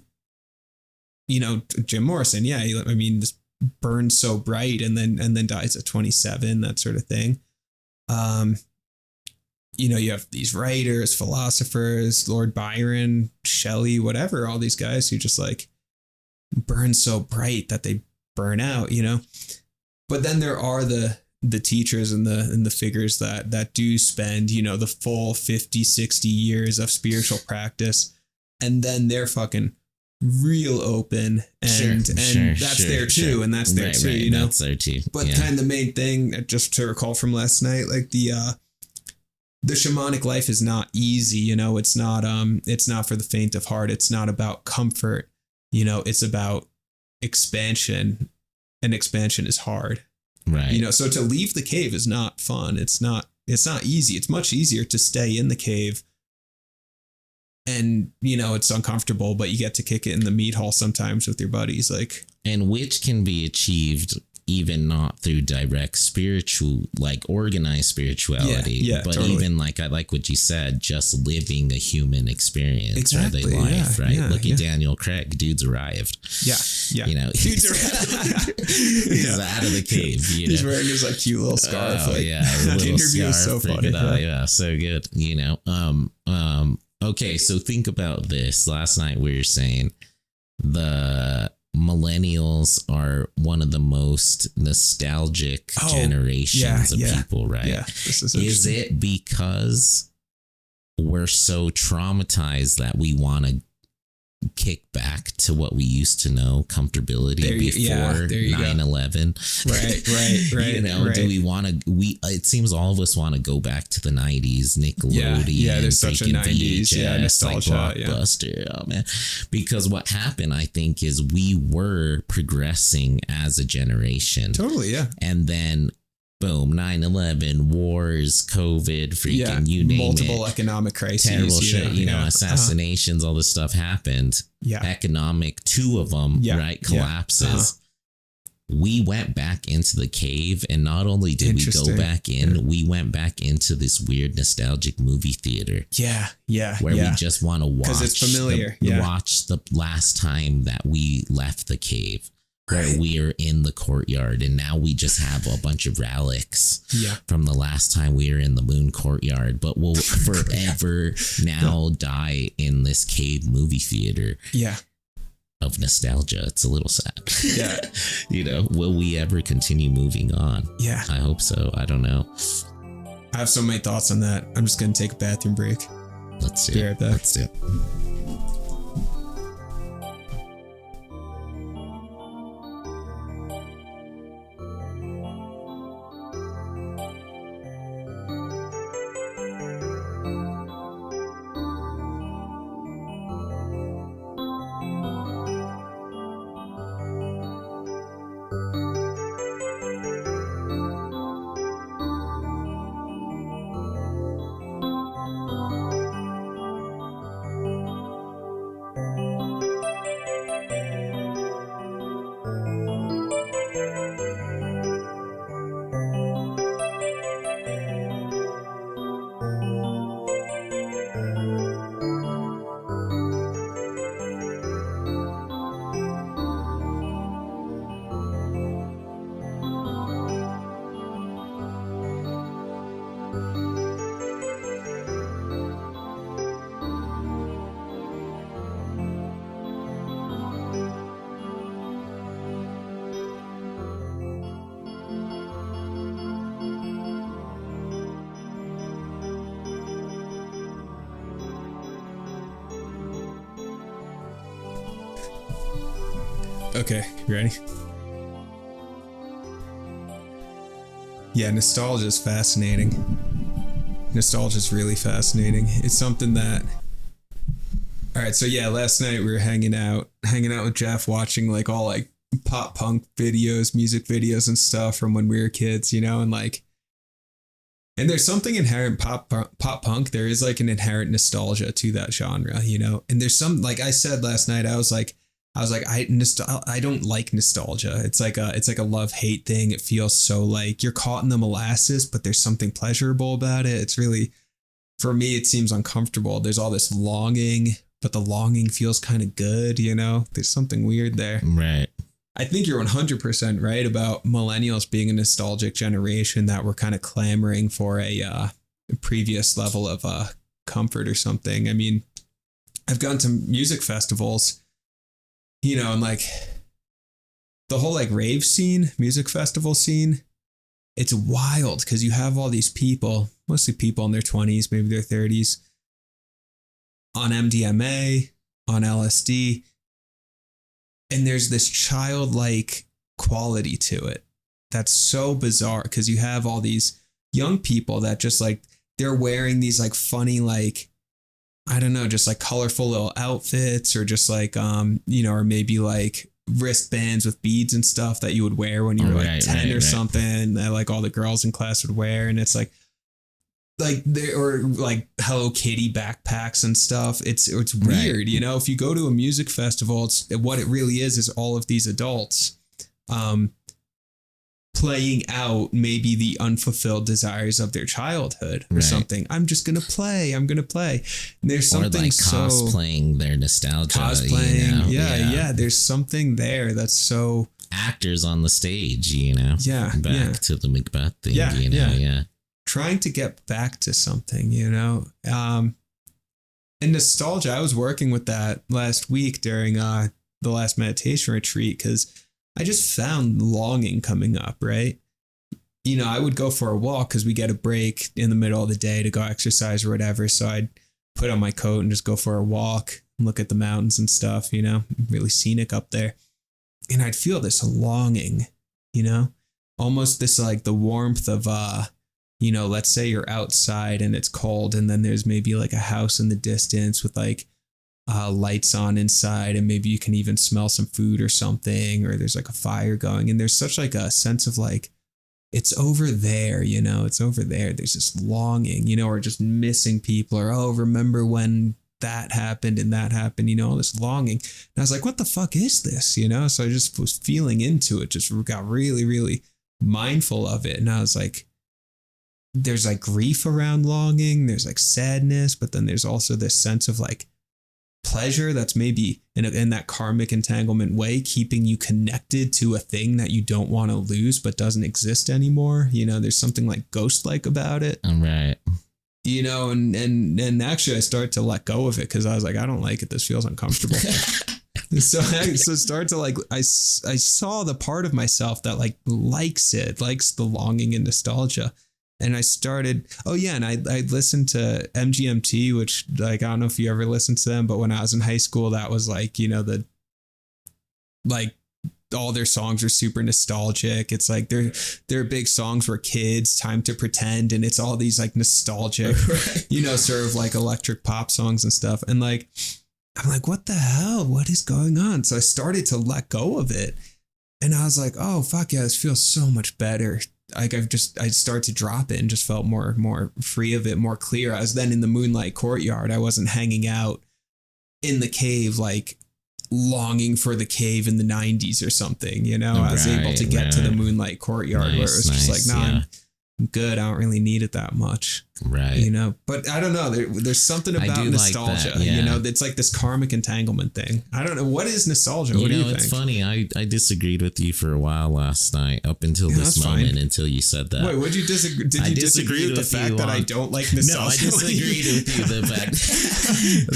Jim Morrison, this burns so bright and then dies at 27, that sort of thing. You have these writers, philosophers, Lord Byron, Shelley, whatever, all these guys who just like burn so bright that they burn out, But then there are the teachers and the figures that do spend, the full 50, 60 years of spiritual practice. And then they're fucking real open and that's there too. And that's there too, That's there too. But kind of the main thing, just to recall from last night, like the shamanic life is not easy, it's not for the faint of heart. It's not about comfort, it's about expansion, and expansion is hard. Right. So to leave the cave is not fun. It's not easy. It's much easier to stay in the cave and, it's uncomfortable, but you get to kick it in the meat hall sometimes with your buddies. Like, and which can be achieved even not through direct spiritual, like organized spirituality, but totally. Even like, I like what you said, just living a human experience, exactly, or life, right? Look at Daniel Craig, dude's arrived. Yeah. Dude's arrived. He's out of the cave. He's wearing his like cute little scarf. Oh, the little interview is so funny. Yeah, so good. Okay, so think about this. Last night we were saying the millennials are one of the most nostalgic generations of people, right? Yeah, this is it because we're so traumatized that we want to kick back to what we used to know, comfortability before 9/11? Right. Do we want to? It seems all of us want to go back to the 90s, Nickelodeon. Yeah, there's such a 90s VHS, nostalgia, like Blockbuster. Oh man, because what happened, I think, is we were progressing as a generation. Totally, yeah. And then boom, 9/11, wars, COVID, freaking you name multiple it. economic crises. Terrible shit, assassinations, all this stuff happened. Yeah. Economic, two of them, right, collapses. We went back into the cave, and not only did we go back in, we went back into this weird nostalgic movie theater. Where we just want to watch. Because it's familiar. Watch the last time that we left the cave. Where we're in the courtyard, and now we just have a bunch of relics from the last time we were in the Moon Courtyard, but we'll forever now die in this cave movie theater of nostalgia. It's a little sad. Will we ever continue moving on? I hope so. I don't know. I have so many thoughts on that. I'm just going to take a bathroom break. Let's do it. Be right back. Let's do it. Okay, you ready? Yeah, nostalgia is fascinating. Nostalgia is really fascinating. It's something that... Alright, so yeah, last night we were hanging out with Jeff, watching like all like pop punk videos, music videos and stuff from when we were kids, you know, and like... And there's something inherent pop punk. There is like an inherent nostalgia to that genre, you know. And there's some, like I said last night, I was like, I don't like nostalgia. It's like a love-hate thing. It feels so like you're caught in the molasses, but there's something pleasurable about it. It's really, for me, it seems uncomfortable. There's all this longing, but the longing feels kind of good, you know. There's something weird there. Right. I think you're 100% right about millennials being a nostalgic generation, that we're kind of clamoring for a previous level of comfort or something. I mean, I've gone to music festivals, you know, and like the whole like rave scene, music festival scene, it's wild because you have all these people, mostly people in their 20s, maybe their 30s, on MDMA, on LSD. And there's this childlike quality to it that's so bizarre, because you have all these young people that just like, they're wearing these like funny, like, I don't know, just like colorful little outfits, or just like, you know, or maybe like wristbands with beads and stuff that you would wear when you were like 10 or something, that like all the girls in class would wear. And it's like they, or like Hello Kitty backpacks and stuff. It's weird, you know. If you go to a music festival, it's what it really is all of these adults playing out maybe the unfulfilled desires of their childhood or something. I'm gonna play. And there's something, or like cosplaying their nostalgia. Cosplaying, you know? Yeah. There's something there that's so, actors on the stage, you know. Back to the Macbeth thing, you know. Yeah. Trying to get back to something, you know. And nostalgia, I was working with that last week during the last meditation retreat, because I just found longing coming up, right? You know, I would go for a walk because we get a break in the middle of the day to go exercise or whatever. So I'd put on my coat and just go for a walk and look at the mountains and stuff, you know, really scenic up there. And I'd feel this longing, you know, almost this like the warmth of, you know, let's say you're outside and it's cold, and then there's maybe like a house in the distance with like lights on inside, and maybe you can even smell some food or something, or there's like a fire going, and there's such like a sense of like, it's over there, you know, it's over there. There's this longing, you know, or just missing people, or, oh, remember when that happened and that happened, you know, all this longing. And I was like, what the fuck is this, you know? So I just was feeling into it, just got really, really mindful of it. And I was like, there's like grief around longing, there's like sadness, but then there's also this sense of like pleasure that's maybe in that karmic entanglement way, keeping you connected to a thing that you don't want to lose but doesn't exist anymore. You know, there's something like ghost-like about it. Right. You know, and actually I started to let go of it, because I was like, I don't like it. This feels uncomfortable. So start to like, I saw the part of myself that like likes the longing and nostalgia. And I started, and I listened to MGMT, which like, I don't know if you ever listened to them, but when I was in high school, that was like, you know, all their songs are super nostalgic. It's like their big songs were Kids, Time to Pretend, and it's all these like nostalgic, you know, sort of like electric pop songs and stuff. And like, I'm like, what the hell? What is going on? So I started to let go of it, and I was like, oh fuck yeah, this feels so much better. Like I started to drop it and just felt more free of it, more clear. I was then in the Moon Lit Courtyard. I wasn't hanging out in the cave, like longing for the cave in the 90s or something, you know. I was able to get to the Moon Lit Courtyard, where it was just like, nah, I'm good. I don't really need it that much. Right. You know, but I don't know. There's something about nostalgia, like that, you know, it's like this karmic entanglement thing. I don't know. What is nostalgia? What do you think? It's funny. I disagreed with you for a while last night, up until this moment, until you said that. Wait, would you disagree? Did you disagree with the fact that I don't like nostalgia? No, I disagreed with you. The fact.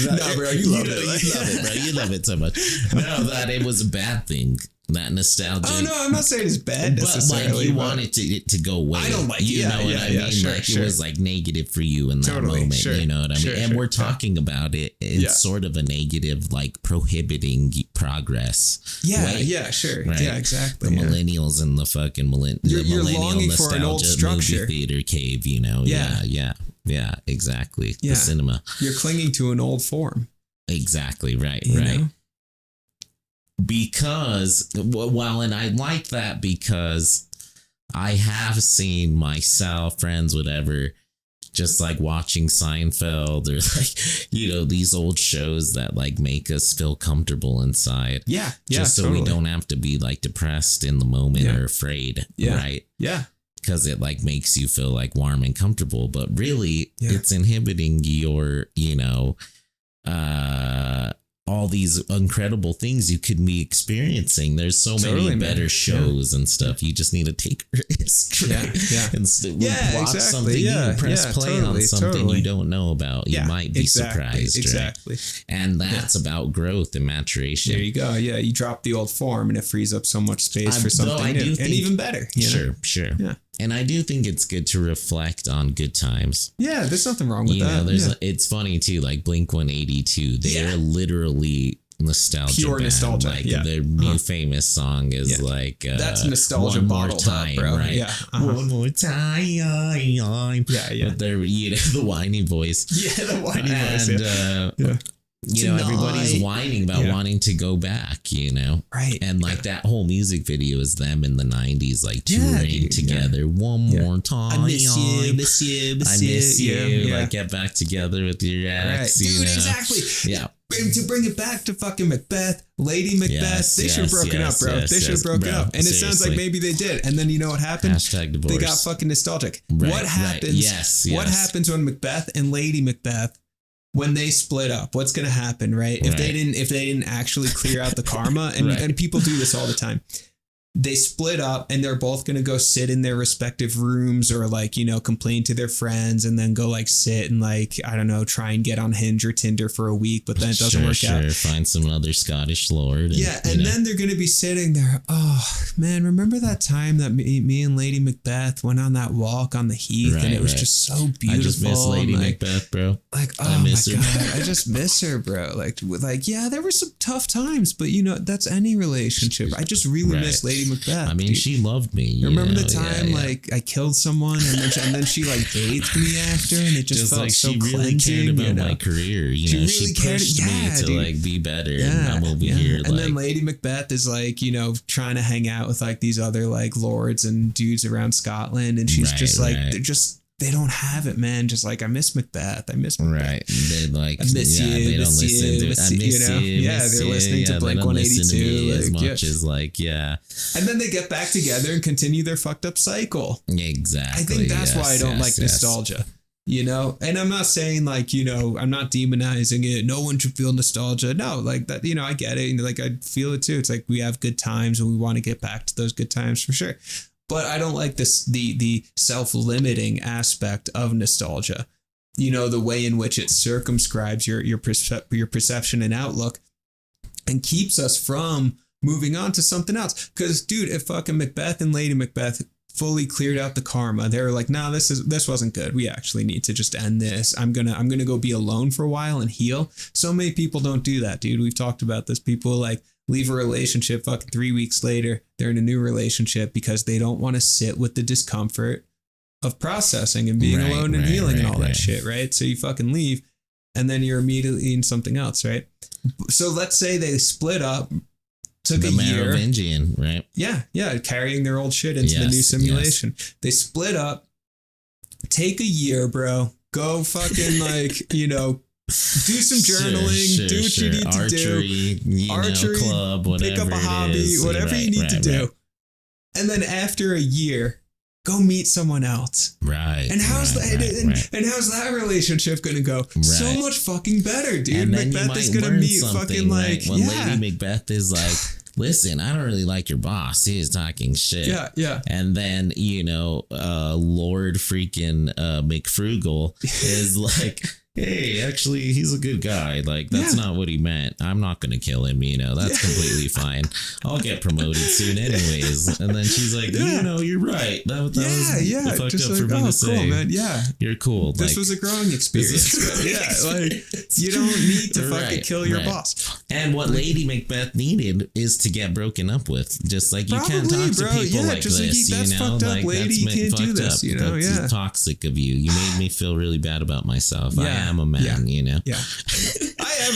No, bro, you love it. You love it, bro. You love it so much. No, that it was a bad thing. That nostalgia. Oh no, I'm not saying it's bad necessarily. But like you wanted it to go away. I don't like it. You know what I mean? Sure, like it was like negative for you in that moment. Sure, you know what I mean? And we're talking about it in sort of a negative, like prohibiting progress. Yeah, way, yeah, sure. right? Yeah, exactly. The millennials and the fucking You're millennial longing for an old structure. movie theater cave, you know? Yeah, exactly. Yeah. The cinema. You're clinging to an old form. Exactly, right, You right. know? Because, well, and I like that because I have seen myself, friends, whatever, just like watching Seinfeld or like, you know, these old shows that like make us feel comfortable inside. Yeah. Just so we don't have to be like depressed in the moment or afraid. Yeah. Right. Yeah. Because it like makes you feel like warm and comfortable, but really it's inhibiting your, you know, all these incredible things you could be experiencing. There's so many better shows and stuff. You just need to take a risk. And watch something. You press play on something you don't know about. You might be surprised. Exactly. Right? And that's about growth and maturation. There you go. Yeah. You drop the old form and it frees up so much space for something new. And even better. Sure. Yeah. And I do think it's good to reflect on good times. Yeah, there's nothing wrong with that. It's funny too, like Blink 182, they're literally nostalgia. Pure band. nostalgia. Like their new famous song is like that's nostalgia one more bottled time, up, bro. right? Yeah. One more time. Yeah. But they're, you know, the whiny voice. Yeah, the whiny voice. You know, everybody's whining about wanting to go back, you know? Right. And like that whole music video is them in the 90s, like touring together. One more time. I miss you. I miss you. Like get back together with your ex. Dude, you know? Exactly. Yeah. And to bring it back to fucking Macbeth, Lady Macbeth, they should have broken up, bro. They should have broken up. And it sounds like maybe they did. And then you know what happened? Hashtag divorce. They got fucking nostalgic. Right, what happens? What happens when Macbeth and Lady Macbeth, when they split up? What's going to happen, right? If they didn't actually clear out the karma, and people do this all the time. They split up and they're both going to go sit in their respective rooms or like, you know, complain to their friends and then go like sit and like, I don't know, try and get on Hinge or Tinder for a week, but then it doesn't work out. Find some other Scottish lord. And then they're going to be sitting there. Oh man, remember that time that me and Lady Macbeth went on that walk on the heath and it was just so beautiful. I just miss Lady Macbeth, bro. Like, oh my God, I just miss her, bro. Like, yeah, there were some tough times, but you know, that's any relationship. I just really miss Lady Macbeth. I mean, she loved me. Remember the time like I killed someone and then she like bathed me after and it just felt like so she really cleansing. Cared about my career. You know, she pushed me to like be better. And I'm over here. And then Lady Macbeth is like, you know, trying to hang out with like these other like lords and dudes around Scotland, and she's just like they don't have it, man. Just like, I miss Macbeth. I miss Macbeth. Right. They like, I miss you. They don't listen to it. I miss you. Yeah, they're listening to Blink 182 as much as like, And then they get back together and continue their fucked up cycle. Exactly. I think that's why I don't like nostalgia. You know, and I'm not saying like, you know, I'm not demonizing it. No one should feel nostalgia. No, like that, you know, I get it. And like, I feel it too. It's like we have good times and we want to get back to those good times for sure. But I don't like this, the self-limiting aspect of nostalgia. You know, the way in which it circumscribes your perception and outlook and keeps us from moving on to something else. Because, dude, if fucking Macbeth and Lady Macbeth fully cleared out the karma, they were like, nah, this wasn't good. We actually need to just end this. I'm gonna go be alone for a while and heal. So many people don't do that, dude. We've talked about this. People like leave a relationship, fucking 3 weeks later, they're in a new relationship because they don't want to sit with the discomfort of processing and being alone and healing and all that shit, right? So you fucking leave and then you're immediately in something else, right? So let's say they split up, took a year. Merovingian, right? Yeah, carrying their old shit into the new simulation. Yes. They split up, take a year, bro. Go fucking like, you know, do some journaling, do what you need to do. Archery, club, whatever, pick up a hobby, whatever you need to do. And then after a year, go meet someone else. Right. And how's that relationship going to go? Right. So much fucking better, dude. And then Macbeth is going to meet fucking like, when Lady Macbeth is like, listen, I don't really like your boss. He's talking shit. Yeah. And then, you know, Lord freaking McFrugal is like, hey, actually, he's a good guy. Like, that's not what he meant. I'm not going to kill him, you know. That's completely fine. I'll get promoted soon anyways. And then she's like, you know, you're right. That was fucked just up like, for me to say. Cool, man. Yeah. You're cool. This like, was a growing experience. Yeah, like, you don't need to fucking kill your boss. And what Lady Macbeth needed is to get broken up with. Just like, you can't talk to people like just this, like, that's you know? fucked up, Like, lady. that's You can't do fucked this, up. you know? That's toxic of you. You made me feel really bad about myself. I am a man, you know? Yeah. I am.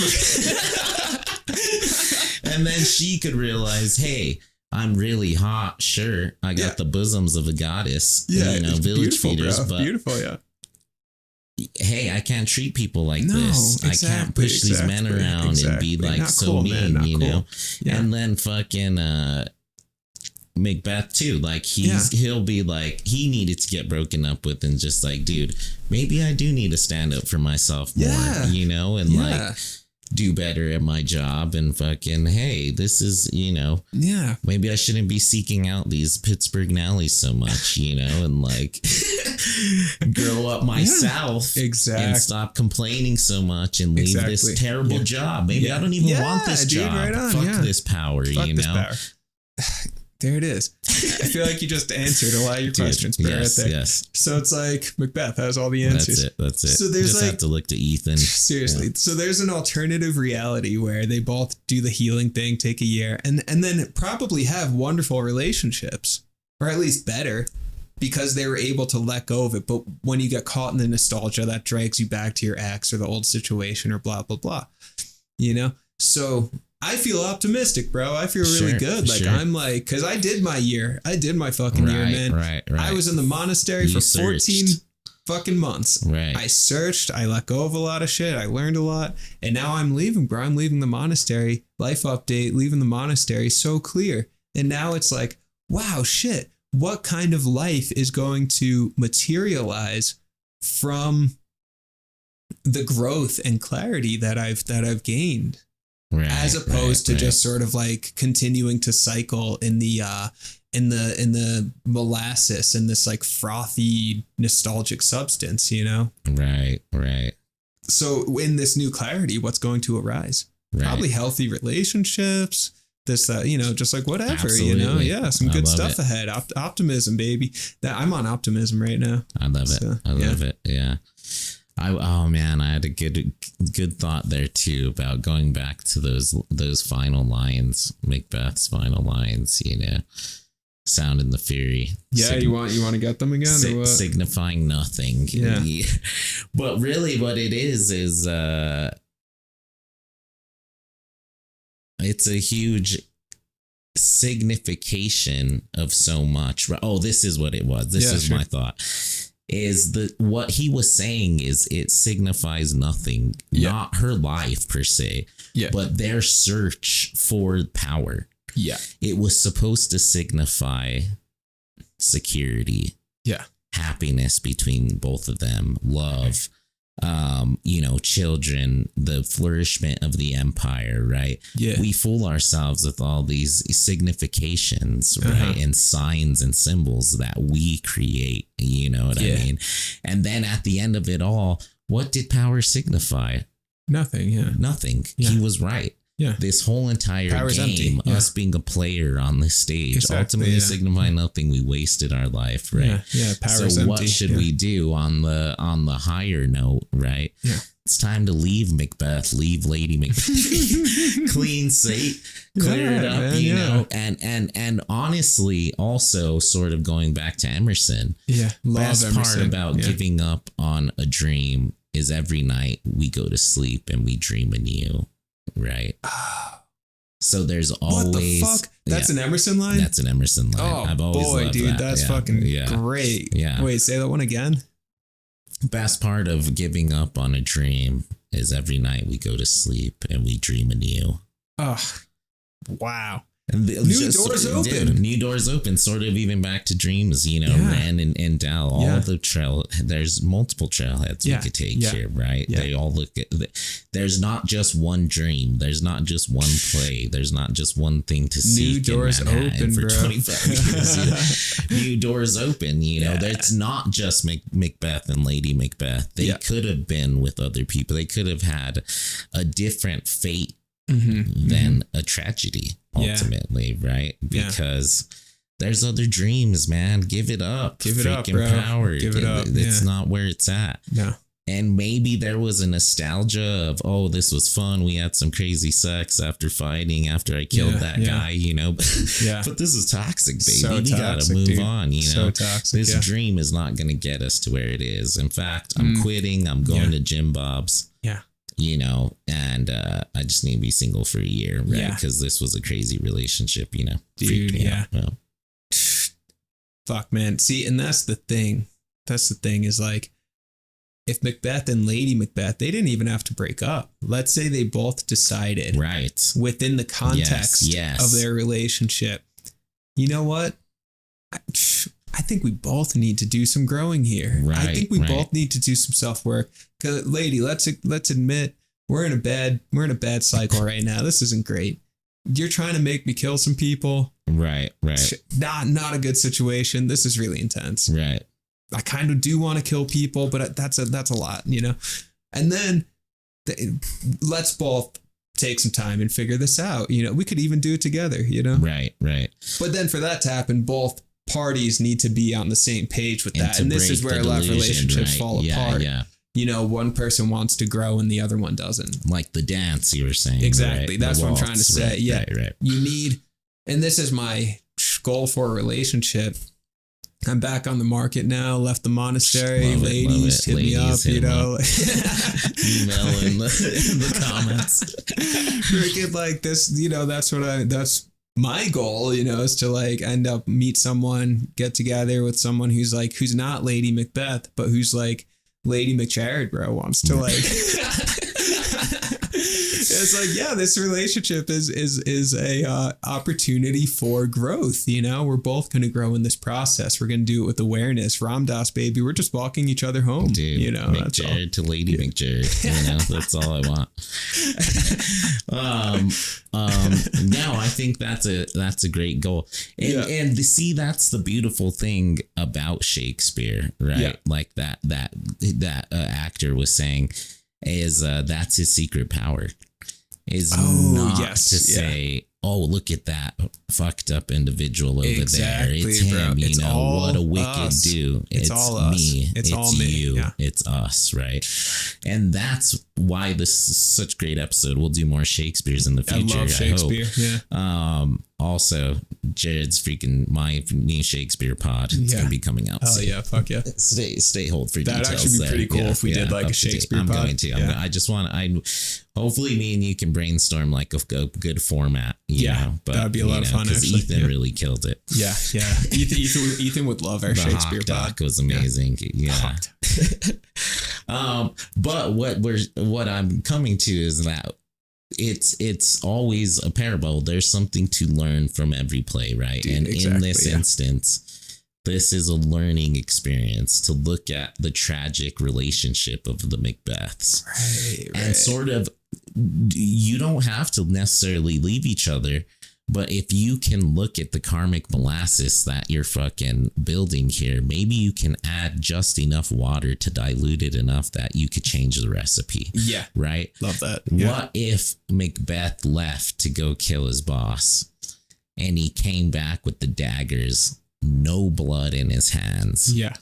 And then she could realize, hey, I'm really hot. Sure, I got the bosoms of a goddess. Yeah, you know, village feeders, bro. but Beautiful, yeah. Hey, I can't treat people like this. I can't push these men around and be like not so cool, mean, man, you cool. know. Yeah. And then fucking Macbeth too. Like he'll be like, he needed to get broken up with, and just like, dude, maybe I do need to stand up for myself more, you know, and like do better at my job, and fucking, hey, this is, you know, maybe I shouldn't be seeking out these Pittsburgh Nallies so much, you know, and like grow up myself and stop complaining so much and leave this terrible job. Maybe I don't even want this job. Right on. Fuck this power, Fuck you this know. Power. There it is. I feel like you just answered a lot of your questions, Barrett. Yes, there. yes. So it's like Macbeth has all the answers. That's it. So there's just like, have to look to Ethan. Seriously. Yeah. So there's an alternative reality where they both do the healing thing, take a year, and then probably have wonderful relationships, or at least better, because they were able to let go of it. But when you get caught in the nostalgia, that drags you back to your ex or the old situation or blah, blah, blah. You know? So I feel optimistic, bro. I feel really good. Like, I'm like, because I did my year. I did my fucking year, man. Right. I was in the monastery for 14 fucking months. Right. I searched. I let go of a lot of shit. I learned a lot. And now I'm leaving, bro. I'm leaving the monastery. Life update, leaving the monastery so clear. And now it's like, wow, shit. What kind of life is going to materialize from the growth and clarity that I've gained? Right, as opposed to just sort of like continuing to cycle in the molasses and this like frothy nostalgic substance, you know? Right. So in this new clarity, what's going to arise? Probably healthy relationships. This, you know, just like whatever, Absolutely. you know? Yeah, some good stuff it. ahead. Optimism, baby. I'm on optimism right now. I love it. I love it. Yeah. Oh man, I had a good thought there too about going back to those final lines, Macbeth's final lines, you know, sound and the fury. Yeah, you want to get them again or what? Signifying nothing. Yeah. But really what it is it's a huge signification of so much. Oh, this is what it was. This is my thought. Is what he was saying is it signifies nothing, not her life per se, but their search for power. Yeah. It was supposed to signify security, happiness between both of them, love, you know, children, the flourishment of the empire, right? Yeah. We fool ourselves with all these significations, right? And signs and symbols that we create, you know what I mean? And then at the end of it all, what did power signify? Nothing, Nothing. He was right. Yeah. This whole entire Power's game, empty. us being a player on this stage, ultimately signify nothing. We wasted our life, right? Yeah. Power's so empty. what should we do on the higher note, right? Yeah. It's time to leave Macbeth, leave Lady Macbeth, clean slate, clear it up, man, you know. And honestly, also sort of going back to Emerson. Yeah. Best part about giving up on a dream is every night we go to sleep and we dream anew. Right. So there's always. What the fuck? That's an Emerson line? That's an Emerson line. Oh, I've always boy, loved dude. that. That's fucking great. Yeah. Wait, say that one again. Best part of giving up on a dream is every night we go to sleep and we dream anew. Oh, wow. And new doors open. New doors open. Sort of even back to dreams, Ren and Dal. All the trail. There's multiple trailheads we could take here, right? Yeah. They all look at. There's not just one dream. There's not just one play. There's not just one thing to see. New doors open, for bro. 25 years. New doors open. That's not just Macbeth and Lady Macbeth. They could have been with other people. They could have had a different fate than a tragedy. Ultimately, right? Because there's other dreams, man. Give it up. Give it up, Freaking bro. power. Give it up. It's not where it's at. No. And maybe there was a nostalgia of, oh, this was fun. We had some crazy sex after fighting, after I killed that guy, But this is toxic, baby. So we gotta move on, So toxic, This dream is not going to get us to where it is. In fact, I'm quitting. I'm going to Jim Bob's. Yeah. And I just need to be single for a year, right? Because this was a crazy relationship, Dude, Well. Fuck, man. See, and that's the thing. Is like, if Macbeth and Lady Macbeth, they didn't even have to break up. Let's say they both decided, right, within the context of their relationship, you know what? I think we both need to do some growing here. Right, I think we both need to do some self-work. Cause lady, let's admit we're in a bad cycle right now. This isn't great. You're trying to make me kill some people. Right. Not a good situation. This is really intense. Right. I kind of do want to kill people, but that's a lot, And then let's both take some time and figure this out. We could even do it together, Right. But then for that to happen, both parties need to be on the same page with that. And this is where a lot of relationships fall apart. Yeah. One person wants to grow and the other one doesn't. Like the dance you were saying. Exactly. Right? That's what I'm trying to say. Right, yeah. Right. You need, and this is my goal for a relationship. I'm back on the market now, left the monastery. Ladies, hit me up, Email in the comments. Freaking like this, that's my goal, is to like end up meet someone, get together with someone who's not Lady Macbeth, but who's like Lady McJared, bro, wants to like it's like, this relationship is a opportunity for growth. We're both going to grow in this process. We're going to do it with awareness. Ram Dass, baby. We're just walking each other home. Dude, that's all. To Lady McJared. That's all I want. No, I think that's a great goal. And see, that's the beautiful thing about Shakespeare, right? Yeah. Like that actor was saying is that's his secret power. Is to say, oh, look at that fucked up individual over there. It's him, bro. What a wicked do. It's all me. It's all me. You. Yeah. It's us, right? And that's why this is such a great episode. We'll do more Shakespeare's in the future. I love Shakespeare. I hope. Also, Jared's freaking my new Shakespeare pod. It's gonna be coming out. Oh yeah, fuck yeah. Stay hold for details. That'd actually be pretty cool if we did like a Shakespeare pod. I'm going to. I just want to. Hopefully, me and you can brainstorm like a good format. You know? But that'd be a lot of fun. Because Ethan really killed it. Yeah. Ethan would love our the Shakespeare pod. Doc was amazing. Yeah. But what I'm coming to is that it's always a parable. There's something to learn from every play, right? Dude, and in this instance, this is a learning experience to look at the tragic relationship of the Macbeths. Right. And sort of, you don't have to necessarily leave each other, but if you can look at the karmic molasses that you're fucking building here, maybe you can add just enough water to dilute it enough that you could change the recipe. Yeah. Right? Love that. Yeah. What if Macbeth left to go kill his boss and he came back with the daggers, no blood in his hands? Yeah.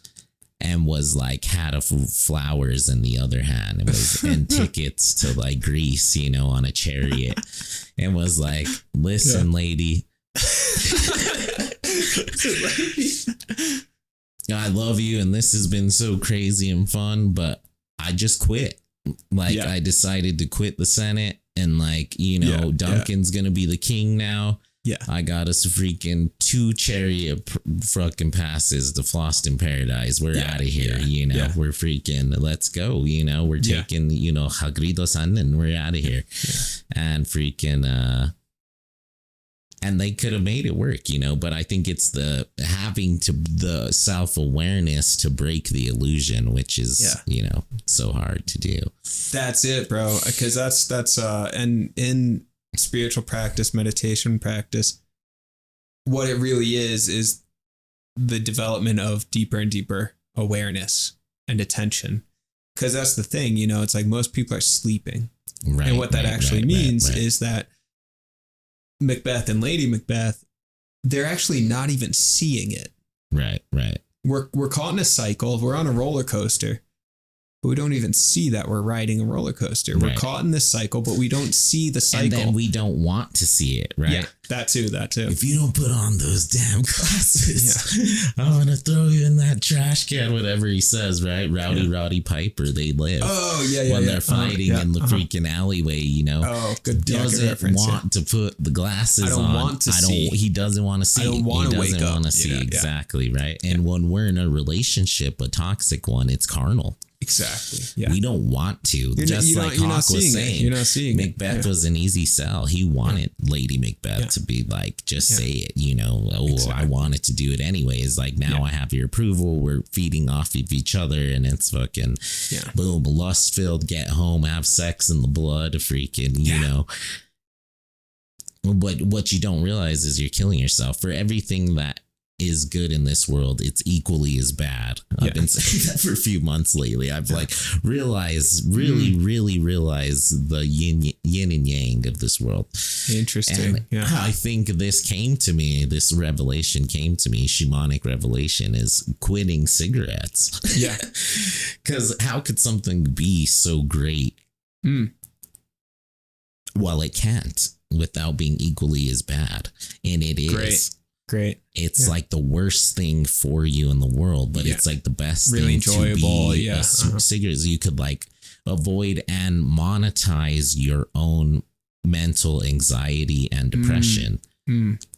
And was like had a flowers in the other hand and tickets to like Greece, on a chariot, and was like, listen, lady, I love you. And this has been so crazy and fun, but I just quit. I decided to quit the Senate and Duncan's going to be the king now. Yeah, I got us freaking 2 chariot fucking passes to Floston Paradise. We're out of here, We're freaking, let's go, We're taking, Hagrido-san and we're out of here. Yeah. And freaking, And they could have made it work, you know, but I think it's the self-awareness to break the illusion, which is, you know, so hard to do. That's it, bro. Because that's and in spiritual practice, meditation practice, what it really is the development of deeper and deeper awareness and attention. Because that's the thing, you know, it's like most people are sleeping. Right. And what that actually means is that Macbeth and Lady Macbeth, they're actually not even seeing it. Right. We're caught in a cycle. We're on a roller coaster, but we don't even see that we're riding a roller coaster. We're caught in this cycle, but we don't see the cycle. And then we don't want to see it, right? Yeah, that too. If you don't put on those damn glasses, I'm going to throw you in that trash can, whatever he says, right? Rowdy Piper, they live. Oh, yeah. When they're fighting in the freaking alleyway, you know. Oh, good. Doesn't want to put the glasses on. He doesn't want to see. I don't want to wake up. He doesn't want to see, exactly, right? And when we're in a relationship, a toxic one, it's carnal. Exactly. Yeah. We don't want to. You're not seeing Macbeth was an easy sell. He wanted Lady Macbeth to be like, just say it, you know. I wanted to do it anyways. Like now I have your approval. We're feeding off of each other, and it's fucking boom, lust filled. Get home, have sex in the blood, freaking, you know. But what you don't realize is you're killing yourself. For everything that is good in this world, it's equally as bad. I've been saying that for a few months lately. I've really realized the yin and yang of this world. Interesting. And I think this revelation came to me, shamanic revelation, is quitting cigarettes. Yeah. Because how could something be so great? Well, it can't without being equally as bad. And it is. Great. It's like the worst thing for you in the world, but it's like the best really thing enjoyable. To be cigarettes. You could like avoid and monetize your own mental anxiety and depression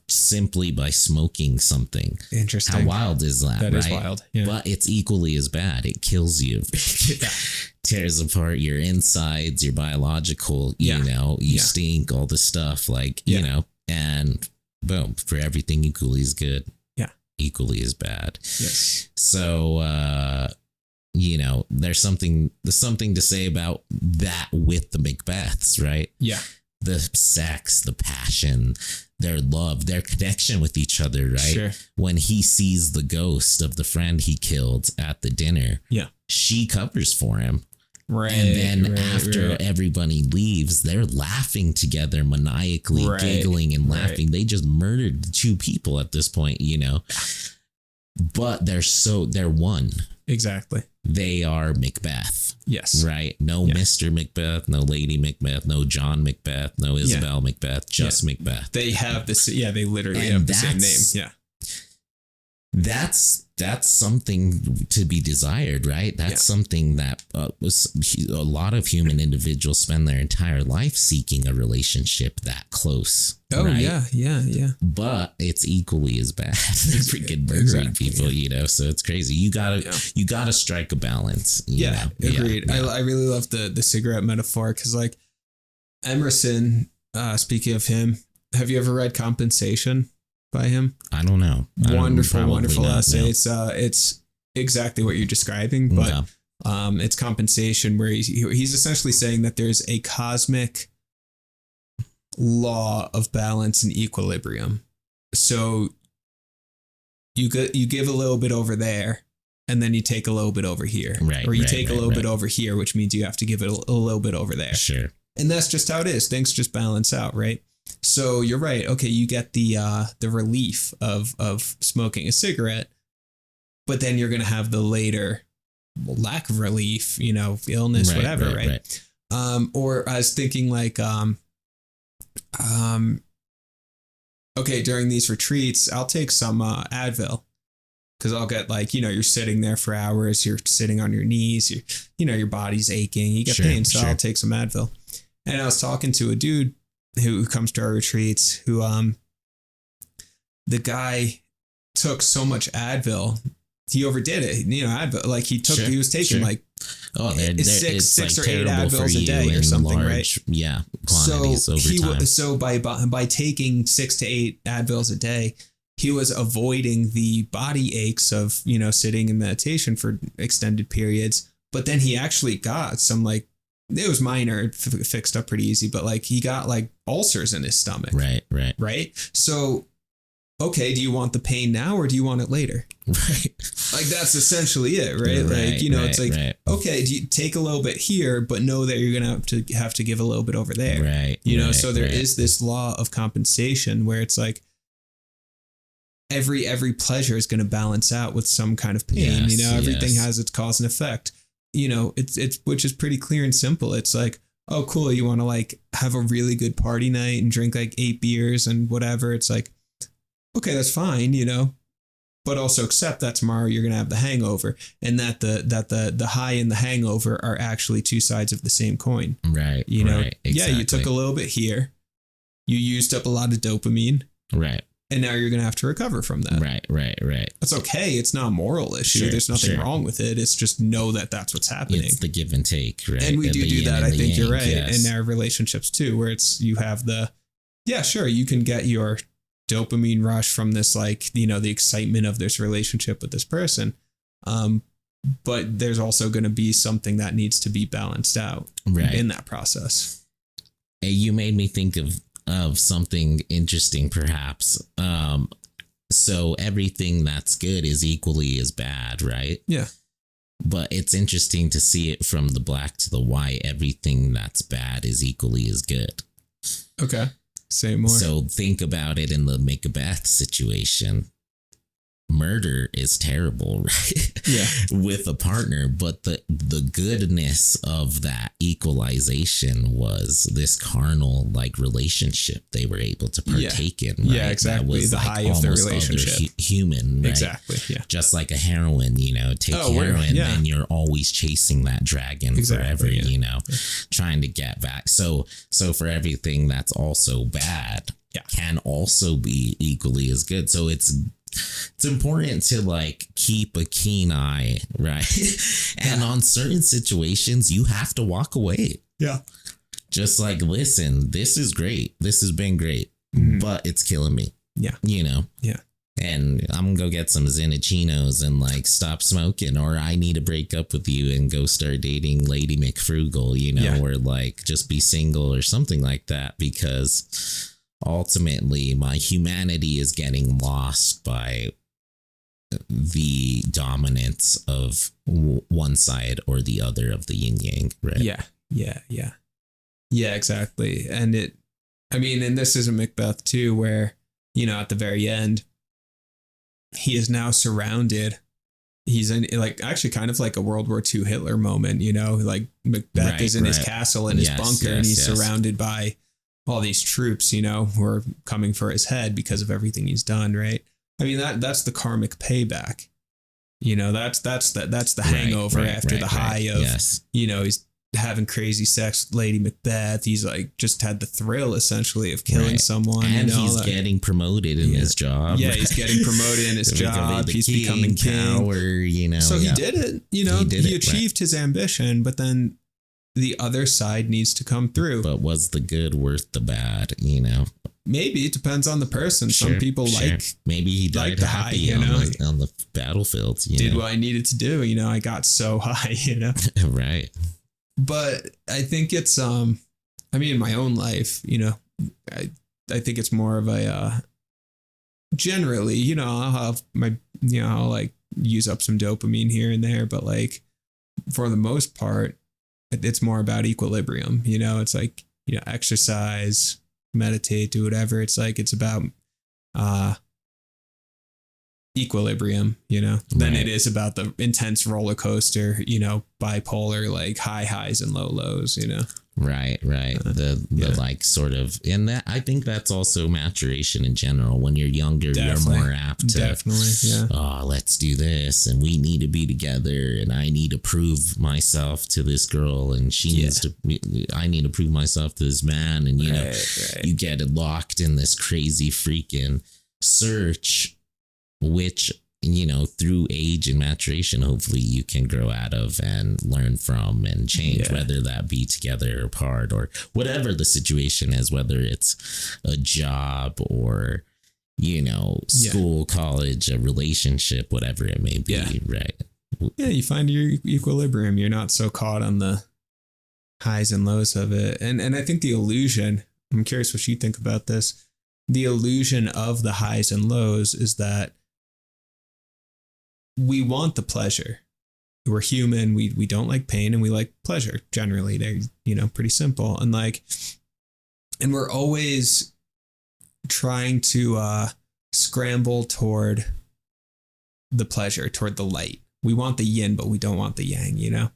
simply by smoking something. Interesting. How wild is that? That right? is wild. Yeah. But it's equally as bad. It kills you. Tears apart your insides, your biological, you know, you stink, all this stuff, like, you know, and boom, for everything equally as good, equally as bad. Yes. So, you know, there's something to say about that with the Macbeths, right? Yeah. The sex, the passion, their love, their connection with each other, right? Sure. When he sees the ghost of the friend he killed at the dinner, she covers for him. Right. And then after everybody leaves, they're laughing together, maniacally giggling and laughing. Right. They just murdered the two people at this point, you know. But they're one. Exactly. They are Macbeth. Yes. Right. No Mr. Macbeth, no Lady Macbeth, no John Macbeth, no Isabel Macbeth, just Macbeth. They have this. Yeah, they literally have the same name. Yeah. That's something to be desired, right? That's something that was a lot of human individuals spend their entire life seeking a relationship that close. Oh, right? Yeah. But it's equally as bad. They're freaking murdering people, you know. So it's crazy. You gotta strike a balance. You know? Agreed. Yeah. I really love the cigarette metaphor because, like, Emerson. Speaking of him, have you ever read Compensation by him? I don't know. Wonderful essay. No. It's exactly what you're describing, but it's Compensation, where he's essentially saying that there's a cosmic law of balance and equilibrium. So you give a little bit over there, and then you take a little bit over here, or you take a little bit over here, which means you have to give it a little bit over there. Sure. And that's just how it is. Things just balance out, right? So you're right. Okay, you get the relief of smoking a cigarette, but then you're going to have the later lack of relief, you know, illness, whatever, right? Or I was thinking like, okay, during these retreats, I'll take some Advil, because I'll get, like, you know, you're sitting there for hours, you're sitting on your knees, you know, your body's aching, you get pain, so I'll take some Advil. And I was talking to a dude who comes to our retreats, who the guy took so much Advil, he overdid it. You know, Advil, like he was taking like Oh, they're, six it's or like eight terrible for Advils a you day or in something, large, right? Yeah, quantities over time. So by taking 6 to 8 Advils a day, he was avoiding the body aches of, you know, sitting in meditation for extended periods. But then he actually got some, like, it was minor, fixed up pretty easy, but like he got like ulcers in his stomach. Right. So, okay, do you want the pain now or do you want it later? Right. Like that's essentially it, right? Like, you know, it's like, okay, do you take a little bit here, but know that you're going to have to give a little bit over there. Right. You know, so there is this law of compensation where it's like every pleasure is going to balance out with some kind of pain. Yes, you know, everything has its cause and effect. You know, it's which is pretty clear and simple. It's like, oh, cool. You want to like have a really good party night and drink like 8 beers and whatever. It's like, okay, that's fine, you know, but also accept that tomorrow you're going to have the hangover and that the high and the hangover are actually two sides of the same coin. Right. You know, exactly. Yeah, you took a little bit here. You used up a lot of dopamine. Right. And now you're going to have to recover from that. Right. That's okay. It's not a moral issue. Sure, There's nothing wrong with it. It's just know that that's what's happening. It's the give and take, right? And we do that. I think you're right. Yes. In our relationships too, where it's, you have sure, you can get your dopamine rush from this, like, you know, the excitement of this relationship with this person. But there's also going to be something that needs to be balanced out in that process. Hey, you made me think of something interesting, perhaps. So everything that's good is equally as bad, right? Yeah. But it's interesting to see it from the black to the white. Everything that's bad is equally as good. Okay. Say more. So think about it in the Macbeth situation. Murder is terrible, right? Yeah. With a partner, but the goodness of that equalization was this carnal like relationship they were able to partake in. Right? Yeah, exactly. That was the like high of the relationship. Human, right? Exactly. Yeah. Just like a heroine, you know, take heroin and you're always chasing that dragon forever, you know, trying to get back. So for everything that's also bad can also be equally as good. So it's important to like keep a keen eye, right? And on certain situations, you have to walk away. Yeah. Just like, listen, this is great. This has been great, but it's killing me. Yeah. You know? Yeah. And I'm gonna go get some Zenicinos and like stop smoking, or I need to break up with you and go start dating Lady McFrugal, you know, or like just be single or something like that, because ultimately my humanity is getting lost by the dominance of one side or the other of the yin yang, right? Yeah, exactly. And and this is a Macbeth too, where, you know, at the very end, he is now surrounded. He's in like actually kind of like a World War II Hitler moment, you know, like Macbeth is in his castle in his bunker and he's surrounded by all these troops, you know, who are coming for his head because of everything he's done. Right. I mean, that's the karmic payback, you know, that's the hangover after the high of, you know, he's having crazy sex with Lady Macbeth. He's like just had the thrill essentially of killing someone. And you know, he's getting promoted in his job. Yeah, he's getting promoted in his job. He's becoming king. Power, you know. So he did it. You know, he achieved his ambition, but then the other side needs to come through. But was the good worth the bad, you know? Maybe it depends on the person. Some people like, maybe he died the happy, high, you know, on the battlefield. Did what I needed to do. You know, I got so high, you know? Right. But I think it's, I mean, in my own life, you know, I think it's more of a, generally, you know, I'll have I'll like use up some dopamine here and there, but like for the most part, it's more about equilibrium. You know, it's like, you know, exercise, meditate, do whatever. It's like, it's about, equilibrium, you know, than it is about the intense roller coaster, you know, bipolar, like high highs and low lows, you know. Right. The like sort of, and that I think that's also maturation in general. When you're younger, you're more apt to oh, let's do this, and we need to be together, and I need to prove myself to this girl, and she needs to. I need to prove myself to this man, and you know, you get locked in this crazy freaking search, which through age and maturation, hopefully you can grow out of and learn from and change, whether that be together or apart or whatever the situation is, whether it's a job or, school, college, a relationship, whatever it may be. Right. Yeah. You find your equilibrium. You're not so caught on the highs and lows of it. And I think the illusion, I'm curious what you think about this. The illusion of the highs and lows is that we want the pleasure. We're human. We don't like pain and we like pleasure. Generally, they're, pretty simple. And and we're always trying to scramble toward the pleasure, toward the light. We want the yin, but we don't want the yang,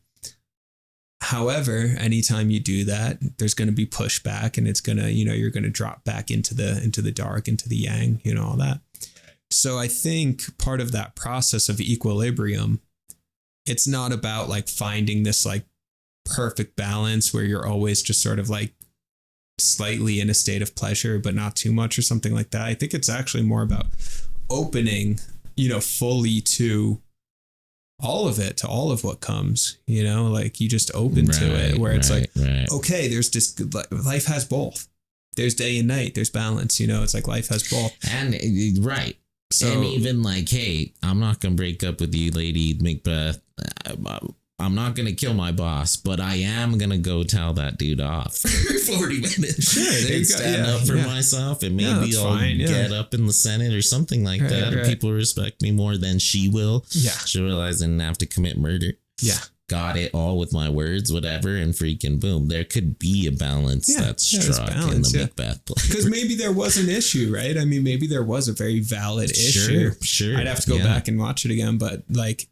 However, anytime you do that, there's going to be pushback and it's going to, you're going to drop back into the dark, into the yang, all that. So I think part of that process of equilibrium, it's not about like finding this like perfect balance where you're always just sort of like slightly in a state of pleasure, but not too much or something like that. I think it's actually more about opening, fully to all of it, to all of what comes, like you just open to it where it's okay, there's just life has both. There's day and night. There's balance, it's like life has both. And So, and even like, hey, I'm not going to break up with you, Lady Macbeth. I'm not going to kill my boss, but I am going to go tell that dude off for 40 minutes. Sure, and stand up for myself, and maybe I'll get up in the Senate or something like that. Right. People respect me more than she will. Yeah. She'll realize I didn't have to commit murder. Yeah. Got it all with my words, whatever, and freaking boom. There could be a balance that's struck in the Macbeth play. Because maybe there was an issue, right? I mean, maybe there was a very valid issue. Sure. I'd have to go back and watch it again, but like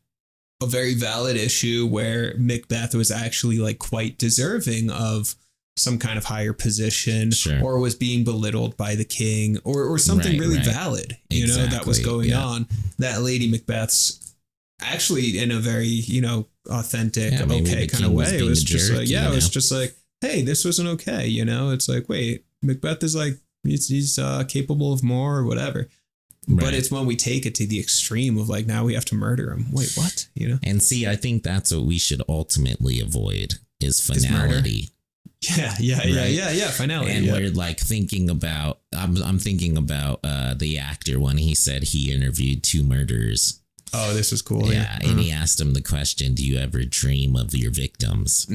a very valid issue where Macbeth was actually like quite deserving of some kind of higher position or was being belittled by the king or something valid, that was going on. That Lady Macbeth's actually in a very, authentic, okay kind of way. It was just like, it was just like, hey, this wasn't okay. It's like, wait, Macbeth is like, he's capable of more or whatever. But it's when we take it to the extreme of like, now we have to murder him. Wait, what? And see, I think that's what we should ultimately avoid is finality. Yeah. Finality. And we're like thinking about, I'm thinking about the actor when he said he interviewed 2 murderers. Oh, this was cool. Yeah. And he asked him the question, do you ever dream of your victims?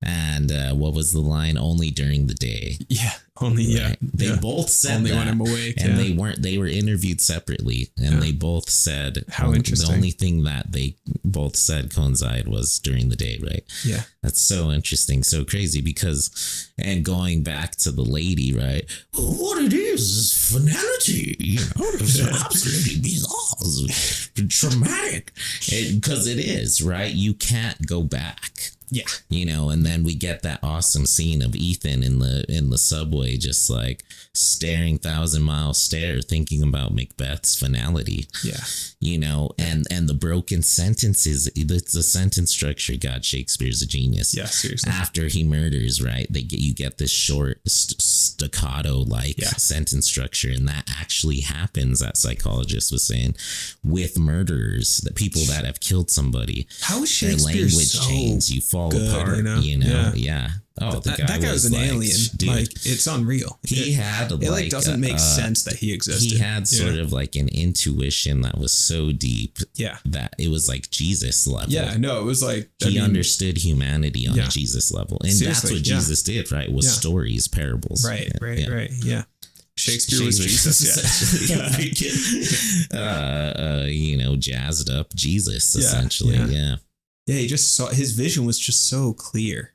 And what was the line? Only during the day. Yeah. Only, They both said only that, when I'm awake. And they were interviewed separately. And they both said, how interesting. The only thing that they both said coincided was during the day, right? Yeah. That's so interesting. So crazy because, and going back to the lady, right? What it is finality. It's absolutely bizarre. Traumatic. Because it is, right? You can't go back. Yeah. And then we get that awesome scene of Ethan in the subway, just like staring 1,000-mile stare, thinking about Macbeth's finality. Yeah. And the broken sentences, the sentence structure. God, Shakespeare's a genius. Yeah, seriously. After he murders, right? You get this short staccato like sentence structure. And that actually happens, that psychologist was saying, with murderers, the people that have killed somebody. How is Shakespeare their language so chains, you fall good, apart, Yeah. Oh, that guy was an alien. Dude, like, it's unreal. He had it doesn't make sense that he existed. He had sort of like an intuition that was so deep that it was like Jesus level. Yeah, no, it was like he understood humanity on a Jesus level. And that's what Jesus did, right? Was stories, parables. Right. Yeah. Shakespeare was Jesus. Jazzed up Jesus, essentially. Yeah. Yeah, he just saw, his vision was just so clear.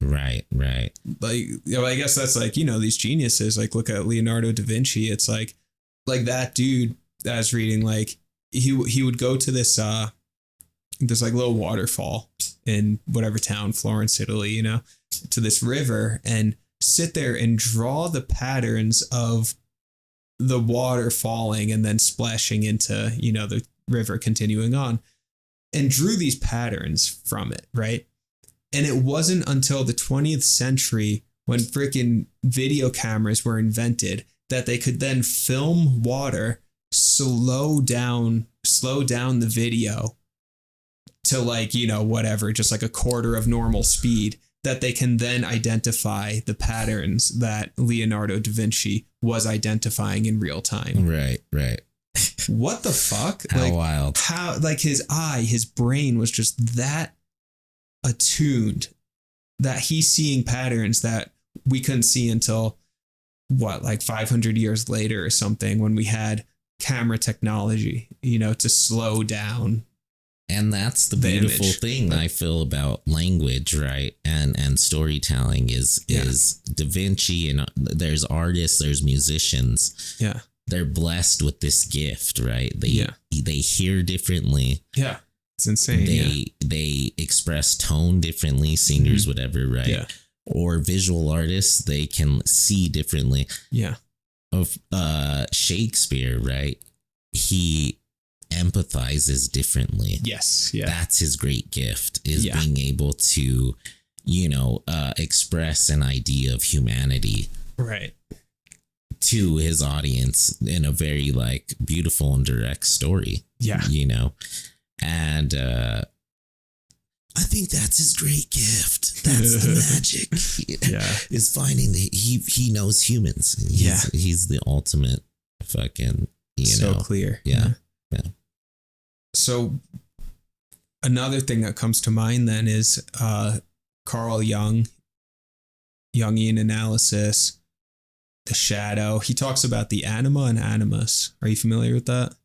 Right. Like, I guess that's like, these geniuses, like look at Leonardo da Vinci. It's like that dude that I was reading, like he would go to this like little waterfall in whatever town, Florence, Italy, to this river and sit there and draw the patterns of the water falling and then splashing into, the river continuing on, and drew these patterns from it. Right. And it wasn't until the 20th century when freaking video cameras were invented that they could then film water slow down the video to like, you know, whatever, just like a quarter of normal speed, that they can then identify the patterns that Leonardo da Vinci was identifying in real time. Right. What the fuck? How like, wild. How, like, his brain was just that attuned that he's seeing patterns that we couldn't see until what, like 500 years later or something, when we had camera technology, you know, to slow down. And that's the beautiful image. thing I feel about language, right? And storytelling is Da Vinci, and there's artists, there's musicians. Yeah. They're blessed with this gift, right? They hear differently. Yeah. It's insane. They express tone differently, singers, whatever, right? Yeah. Or visual artists, they can see differently. Yeah. Of Shakespeare, right? He empathizes differently. Yes. Yeah. That's his great gift, is being able to, you know, express an idea of humanity. Right. To his audience in a very like beautiful and direct story. Yeah. You know, and I think that's his great gift. That's the magic. Yeah. Is finding that he knows humans. He's the ultimate fucking, so clear. Yeah. So another thing that comes to mind then is Carl Jung, Jungian analysis, the shadow. He talks about the Anima and Animus. Are you familiar with that?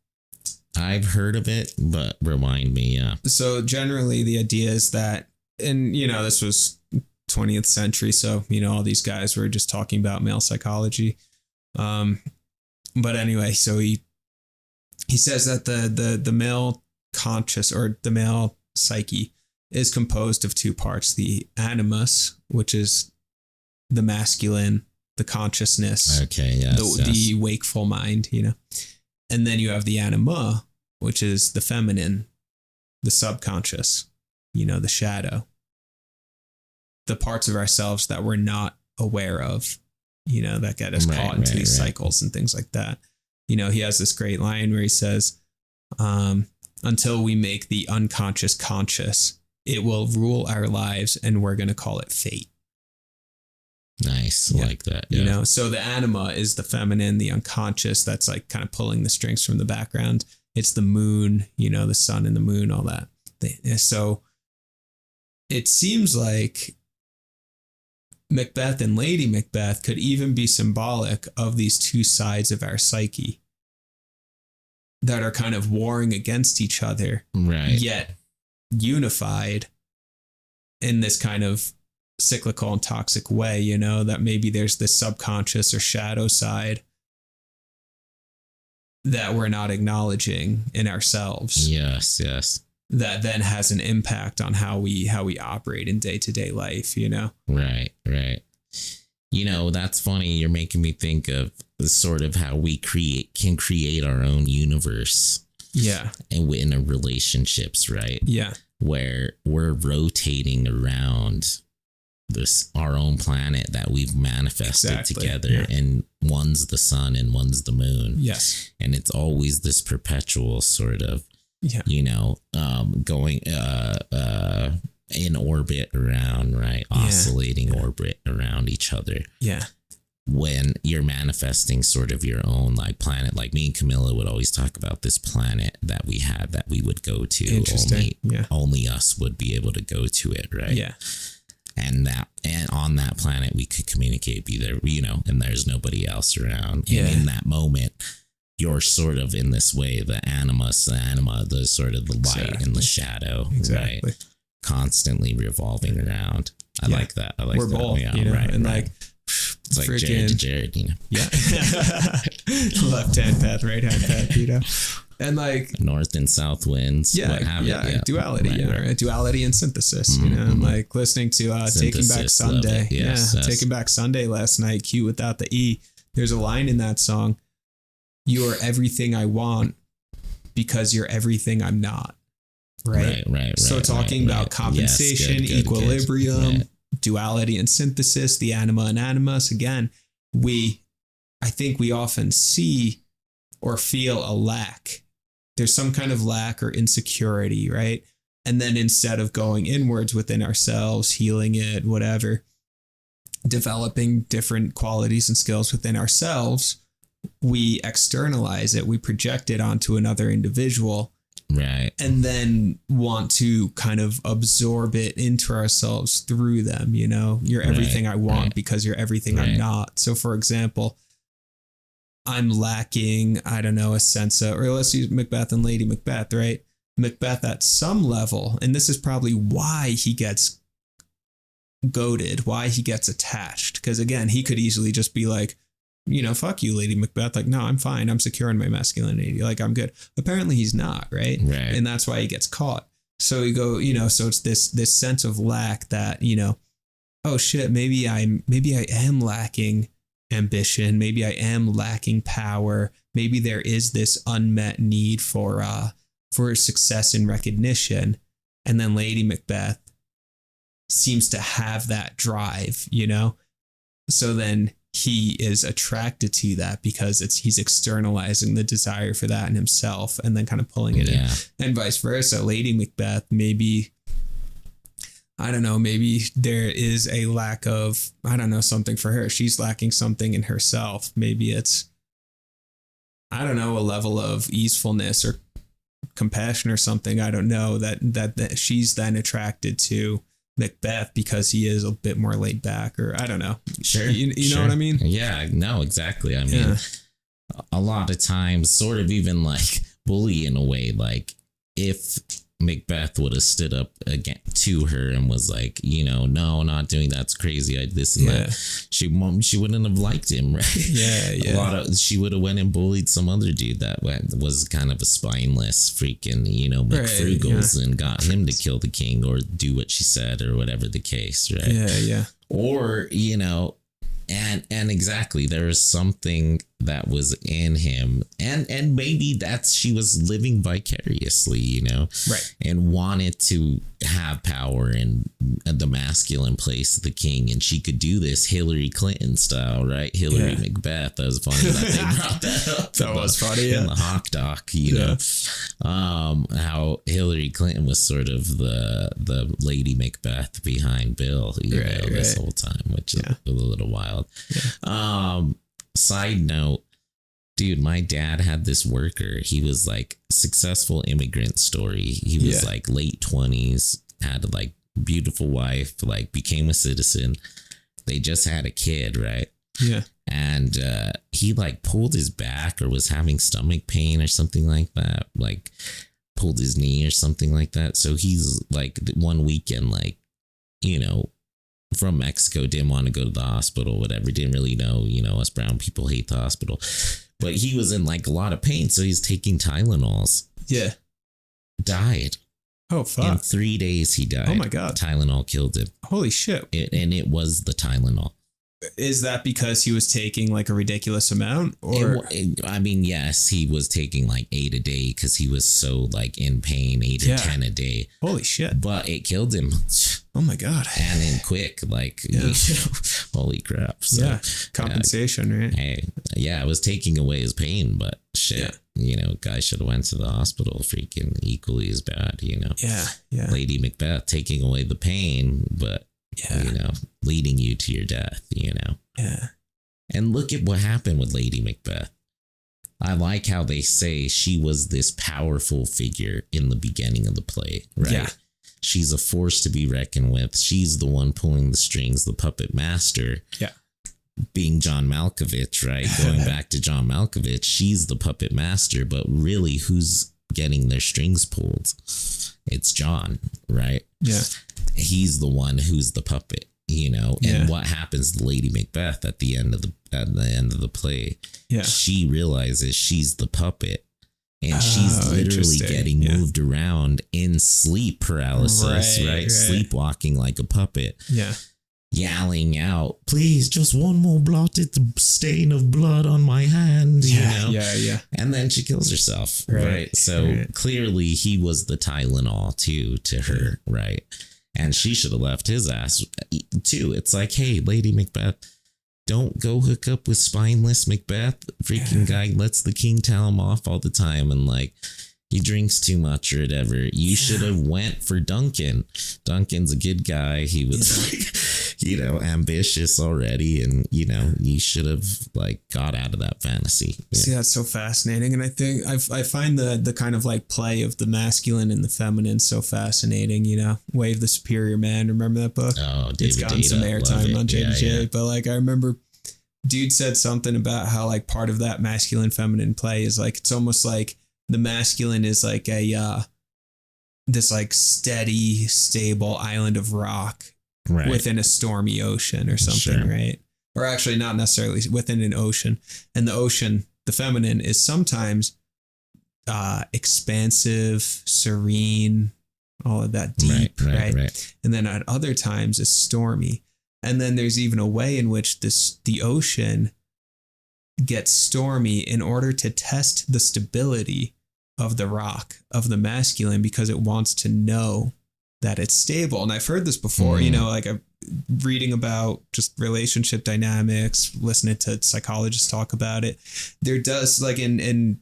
I've heard of it, but remind me. Yeah. So generally the idea is that, and you know, this was 20th century. So, you know, all these guys were just talking about male psychology. But anyway, so he says that the male conscious, or the male psyche, is composed of two parts: the animus, which is the masculine, the consciousness, the wakeful mind, you know, and then you have the anima, which is the feminine, the subconscious, you know, the shadow, the parts of ourselves that we're not aware of, you know, that get us caught into these cycles and things like that. You know, he has this great line where he says, until we make the unconscious conscious, it will rule our lives, and we're going to call it fate. Nice. Like that. Yeah. You know, so the anima is the feminine, the unconscious, that's like kind of pulling the strings from the background. It's the moon, you know, the sun and the moon, all that. So it seems like Macbeth and Lady Macbeth could even be symbolic of these two sides of our psyche that are kind of warring against each other, yet unified in this kind of cyclical and toxic way, you know, that maybe there's this subconscious or shadow side that we're not acknowledging in ourselves. Yes. That then has an impact on how we operate in day-to-day life, you know? Right. You know, that's funny. You're making me think of sort of how we can create our own universe. Yeah. And in our relationships, right? Yeah. Where we're rotating around our own planet that we've manifested together, and one's the sun and one's the moon. Yes. And it's always this perpetual sort of, you know, going in orbit around, right? Oscillating orbit around each other. Yeah. When you're manifesting sort of your own like planet, like me and Camilla would always talk about this planet that we had that we would go to. Interesting. Only us would be able to go to it, right? Yeah. And on that planet we could communicate, be there, you know, and there's nobody else around. And in that moment, you're sort of in this way, the anima, the sort of the light and the shadow, right? Constantly revolving around. I like that. I like we're that. both, you know, and like it's like Jare to Jared, you know. Yeah. Left hand path, right hand path, you know. And like north and south winds. Duality, duality and synthesis, you know. And like listening to Taking Back Sunday. Taking Back Sunday last night, Q without the E. There's a line in that song: "You are everything I want because you're everything I'm not." Right. So talking about compensation, equilibrium, duality and synthesis, the anima and animus. Again, I think we often see or feel a lack. There's some kind of lack or insecurity, right? And then instead of going inwards within ourselves, healing it, whatever, developing different qualities and skills within ourselves, we externalize it, we project it onto another individual. Right. And then want to kind of absorb it into ourselves through them. You know, you're everything I want because you're everything I'm not. So for example, I'm lacking, I don't know, a sense of, or let's use Macbeth and Lady Macbeth, right? Macbeth at some level, and this is probably why he gets goaded, why he gets attached. Because again, he could easily just be like, you know, fuck you, Lady Macbeth. Like, no, I'm fine. I'm secure in my masculinity. Like, I'm good. Apparently he's not, right? Right. And that's why he gets caught. So you go, you know, so it's this sense of lack that, you know, oh shit, maybe I am lacking ambition. Maybe I am lacking power. Maybe there is this unmet need for success and recognition. And then Lady Macbeth seems to have that drive, you know? So then he is attracted to that because he's externalizing the desire for that in himself and then kind of pulling it in. And vice versa. Lady Macbeth, maybe, I don't know, maybe there is a lack of, I don't know, something for her. She's lacking something in herself. Maybe it's, I don't know, a level of easefulness or compassion or something. I don't know, that she's then attracted to Macbeth because he is a bit more laid back, or I don't know. Sure. You know what I mean? Yeah, no, exactly. I mean, a lot of times sort of even like bully in a way, like if Macbeth would have stood up again to her and was like, you know, no, not doing that's crazy. This and that. She wouldn't have liked him, right? Yeah. She would have went and bullied some other dude that was kind of a spineless freaking, you know, McFrugals and got him to kill the king or do what she said or whatever the case, right? Yeah. Or, you know, and exactly, there was something that was in him, and maybe she was living vicariously, you know, right, and wanted to have power in the masculine place of the king, and she could do this Hillary Clinton style, right? Hillary Macbeth. That was funny that they brought that up. That was funny in the Hawk Doc, you know, how Hillary Clinton was sort of the Lady Macbeth behind Bill, you know, this whole time, which is a little wild. Side note, dude, my dad had this worker. He was like successful immigrant story. He was like late 20s, had like beautiful wife, like became a citizen. They just had a kid, right? Yeah. And he like pulled his back or was having stomach pain or something like that. Like pulled his knee or something like that. So he's like one weekend, like, you know, from Mexico, didn't want to go to the hospital, whatever, didn't really know, you know, us brown people hate the hospital, but he was in like a lot of pain, so he's taking Tylenols. Died. Oh fuck. In 3 days he died. Oh my god. Tylenol killed him. Holy shit. And it was the Tylenol. Is that because he was taking like a ridiculous amount, or? I mean, yes, he was taking like 8 a day because he was so like in pain, 8 or 10 a day. Holy shit. But it killed him. Oh my god. And in quick, like, you know, holy crap. So, compensation, right? Hey, it was taking away his pain, but shit, you know, guy should have went to the hospital freaking equally as bad, you know? Yeah. Lady Macbeth taking away the pain, but, you know, leading you to your death, you know? Yeah. And look at what happened with Lady Macbeth. I like how they say she was this powerful figure in the beginning of the play, right? Yeah. She's a force to be reckoned with. She's the one pulling the strings, the puppet master. Yeah. Being John Malkovich, right? Going back to John Malkovich, she's the puppet master, but really who's getting their strings pulled? It's John, right? Yeah. He's the one who's the puppet, you know? And what happens to Lady Macbeth at the end of the play? Yeah. She realizes she's the puppet. And she's literally getting moved around in sleep paralysis, right? Sleepwalking like a puppet. Yeah. Yelling out, please, just one more blotted stain of blood on my hand, you know? Yeah. And then she kills herself, right? So clearly he was the Tylenol too to her, right? And she should have left his ass too. It's like, hey, Lady Macbeth, don't go hook up with spineless Macbeth. Freaking guy lets the king tell him off all the time, and like he drinks too much or whatever. You should have went for Duncan. Duncan's a good guy. He was like, you know, ambitious already, and you know, you should have like got out of that fantasy. Yeah. See, that's so fascinating, and I think I find the kind of like play of the masculine and the feminine so fascinating. You know, Way of the Superior Man. Remember that book? Oh, David it's gotten Data, some airtime love on it. JDJ, Yeah. but like I remember, dude said something about how like part of that masculine feminine play is like it's almost like the masculine is like a this like steady, stable island of rock Right. within a stormy ocean or something, Sure. right? Or actually not necessarily within an ocean. And the ocean, the feminine, is sometimes expansive, serene, all of that deep, right? And then at other times it's stormy. And then there's even a way in which the ocean gets stormy in order to test the stability of the rock, of the masculine, because it wants to know that it's stable. And I've heard this before, you know, like I'm reading about just relationship dynamics, listening to psychologists talk about it. There does, like generally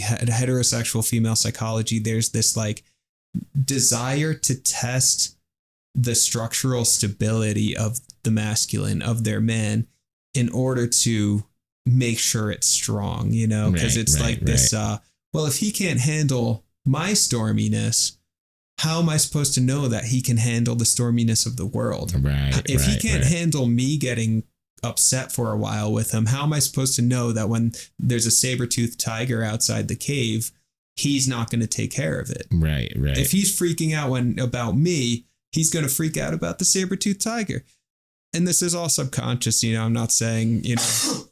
heterosexual female psychology, there's this like desire to test the structural stability of the masculine, of their man, in order to make sure it's strong, you know, because it's like this, well, if he can't handle my storminess, how am I supposed to know that he can handle the storminess of the world? If he can't handle me getting upset for a while with him, how am I supposed to know that when there's a saber-toothed tiger outside the cave, he's not going to take care of it? Right. If he's freaking out about me, he's going to freak out about the saber-toothed tiger. And this is all subconscious, you know, I'm not saying, you know,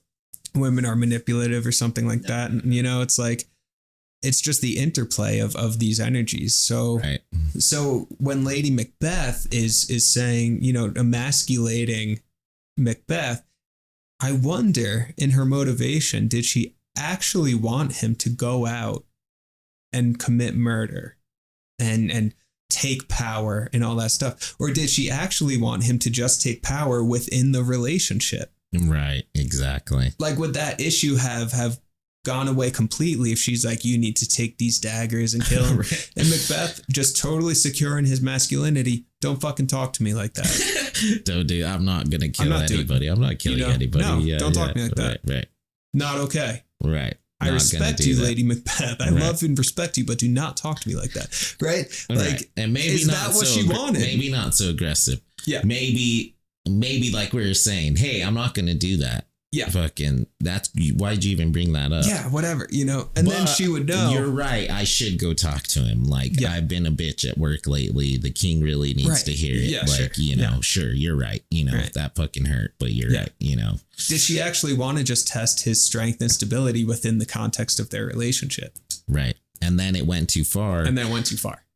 women are manipulative or something like that. And, you know, it's like, it's just the interplay of these energies. So, so when Lady Macbeth is saying, you know, emasculating Macbeth, I wonder in her motivation, did she actually want him to go out and commit murder and take power and all that stuff? Or did she actually want him to just take power within the relationship? Right, exactly. Like, would that issue have gone away completely if she's like, you need to take these daggers and kill him? And Macbeth, just totally secure in his masculinity, don't fucking talk to me like that. Don't do. I'm not gonna kill anybody. I'm not killing anybody. No, yeah, don't talk to me like that. Right. Not okay. Right. I respect you, Lady Macbeth. I love and respect you, but do not talk to me like that. Right? Like, and maybe is not that what so she wanted? Maybe not so aggressive. Yeah. Maybe like we were saying, hey, I'm not going to do that. Yeah. Fucking, why'd you even bring that up? Yeah, whatever, you know, and then she would know. You're right. I should go talk to him. Like, I've been a bitch at work lately. The king really needs to hear it. Yeah, like, you know, sure, you're right. You know, that fucking hurt, but you're right, you know. Did she actually want to just test his strength and stability within the context of their relationship? Right. And then it went too far.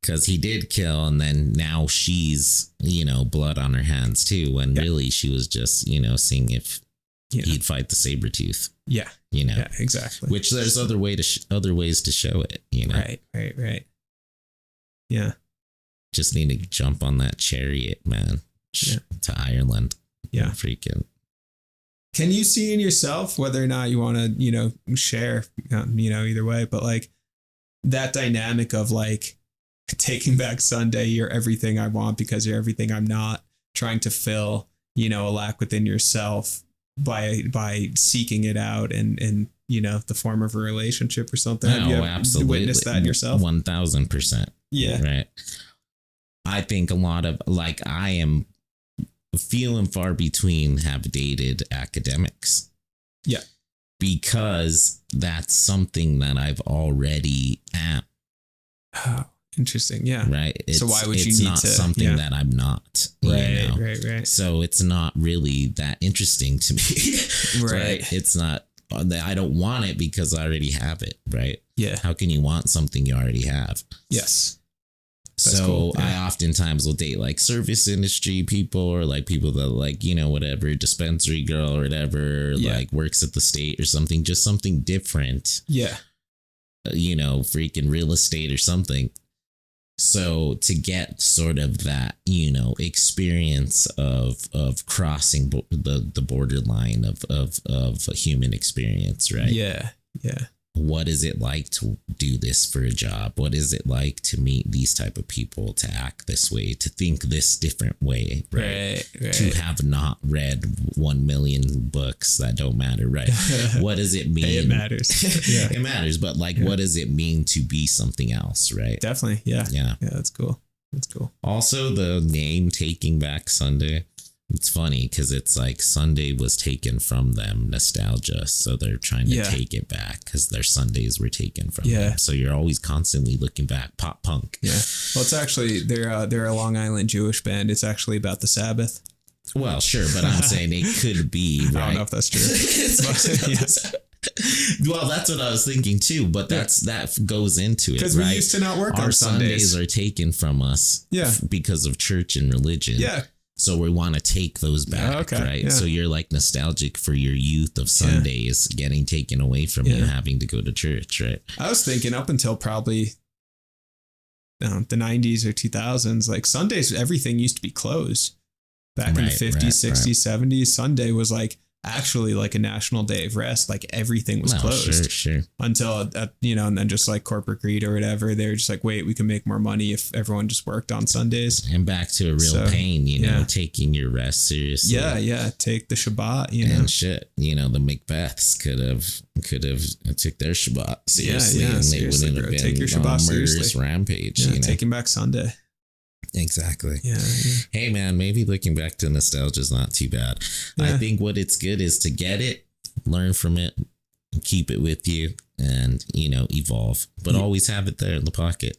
Because he did kill, and then now she's, you know, blood on her hands too, when really she was just, you know, seeing if he'd fight the saber tooth. Yeah. You know. Yeah, exactly. Which there's other ways to show it, you know. Right. Yeah. Just need to jump on that chariot, man. To Ireland. Yeah. Freaking. Can you see in yourself, whether or not you want to, you know, share, you know, either way, but like that dynamic of like taking back Sunday, you're everything I want because you're everything I'm not, trying to fill, you know, a lack within yourself by seeking it out and you know, the form of a relationship or something? Have you absolutely witnessed that yourself? 1000%. Yeah. Right. I think a lot of, like, I am few and far between have dated academics. Yeah. Because that's something that I've already am. Oh, interesting. Yeah. Right. So why would you it's need not to, something that I'm not. Right. You know? Right. So it's not really that interesting to me. Right. It's not. I don't want it because I already have it. Right. Yeah. How can you want something you already have? Yes. That's so cool. Yeah. I oftentimes will date like service industry people, or like people that like, you know, whatever, dispensary girl or whatever, like works at the state or something, just something different. Yeah. You know, freaking real estate or something. So to get sort of that, experience of crossing the borderline of a human experience, right? Yeah. What is it like to do this for a job? What is it like to meet these type of people, to act this way, to think this different way, right? To have not read 1 million books that don't matter, right? What does it mean? Hey, it matters. Yeah. It matters, but what does it mean to be something else, right? Definitely. Yeah. Yeah. Yeah, that's cool. That's cool. Also, the name Taking Back Sunday. It's funny because it's like Sunday was taken from them, nostalgia. So they're trying to take it back because their Sundays were taken from them. So you're always constantly looking back. Pop punk. Yeah. Well, it's actually, they're a Long Island Jewish band. It's actually about the Sabbath. Well, sure. But I'm saying it could be, right? I don't know if that's true. Well, that's what I was thinking too, but that goes into it, because we used to not work Our on Sundays. Sundays are taken from us because of church and religion. Yeah. So we want to take those back, right? Yeah. So you're like nostalgic for your youth of Sundays getting taken away from you, having to go to church, right? I was thinking up until probably the 90s or 2000s, like Sundays, everything used to be closed. Back in the 50s, 60s, 70s, Sunday was like actually like a national day of rest. Like everything was closed. Sure. Until, and then just like corporate greed or whatever, they were just like, wait, we can make more money if everyone just worked on Sundays. And back to a real pain, taking your rest seriously. Yeah. Take the Shabbat, And shit, the Macbeths could have took their Shabbat seriously, and they wouldn't have been take your Shabbat on a murderous seriously. rampage. Taking back Sunday. Exactly. Yeah. Hey man, maybe looking back to nostalgia is not too bad. I think what it's good is to get it, learn from it, keep it with you, and evolve. But always have it there in the pocket.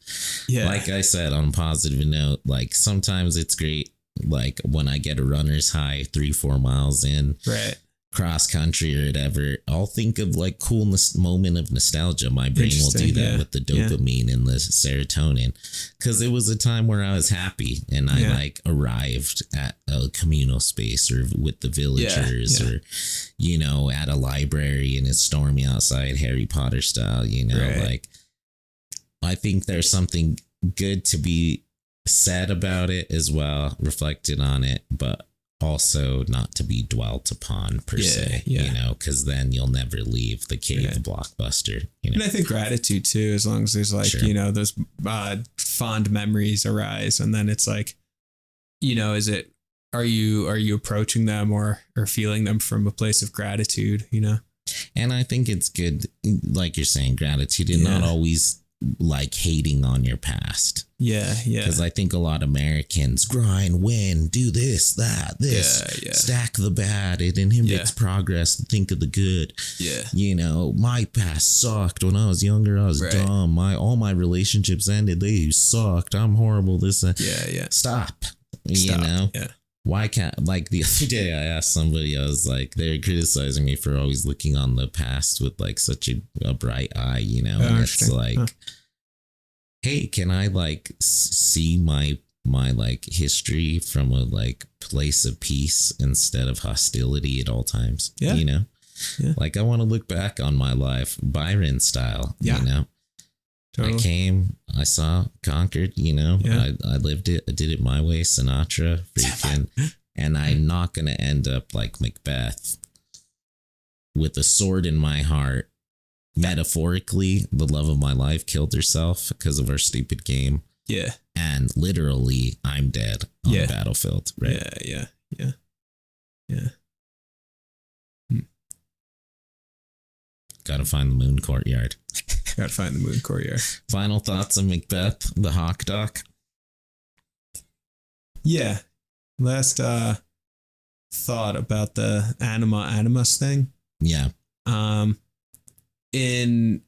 Yeah. Like I said, on a positive note, like sometimes it's great. Like when I get a runner's high 3-4 miles in, right, cross country or whatever, I'll think of like coolness moment of nostalgia. My brain will do that with the dopamine and the serotonin, because it was a time where I was happy and I like arrived at a communal space or with the villagers or at a library and it's stormy outside, Harry Potter style. Like I think there's something good to be said about it as well, reflected on it, but also not to be dwelt upon per se, because then you'll never leave the cave blockbuster. And I think gratitude too, as long as there's like, those fond memories arise, and then it's like, are you approaching them or feeling them from a place of gratitude, And I think it's good, like you're saying, gratitude, and not always like hating on your past. Yeah. Because I think a lot of Americans grind, win, do this, stack the bad. It inhibits progress. Think of the good. Yeah. My past sucked when I was younger. I was dumb. All my relationships ended. They sucked. I'm horrible. This. Stop. Yeah. Why can't, like the other day I asked somebody, I was like, they're criticizing me for always looking on the past with like such a bright eye, and it's like, hey, can I like see my like history from a like place of peace instead of hostility at all times? Like I want to look back on my life Byron style. Totally. I came, I saw, conquered, I lived it, I did it my way, Sinatra, freaking, and I'm not going to end up like Macbeth with a sword in my heart. Metaphorically, the love of my life killed herself because of our stupid game. Yeah. And literally, I'm dead on the battlefield, right? Yeah. Gotta find the Moon Courtyard. Gotta find the Moon Courtyard. Final thoughts on Macbeth, the Hawk Doc? Yeah. Last thought about the Anima Animus thing. Yeah. In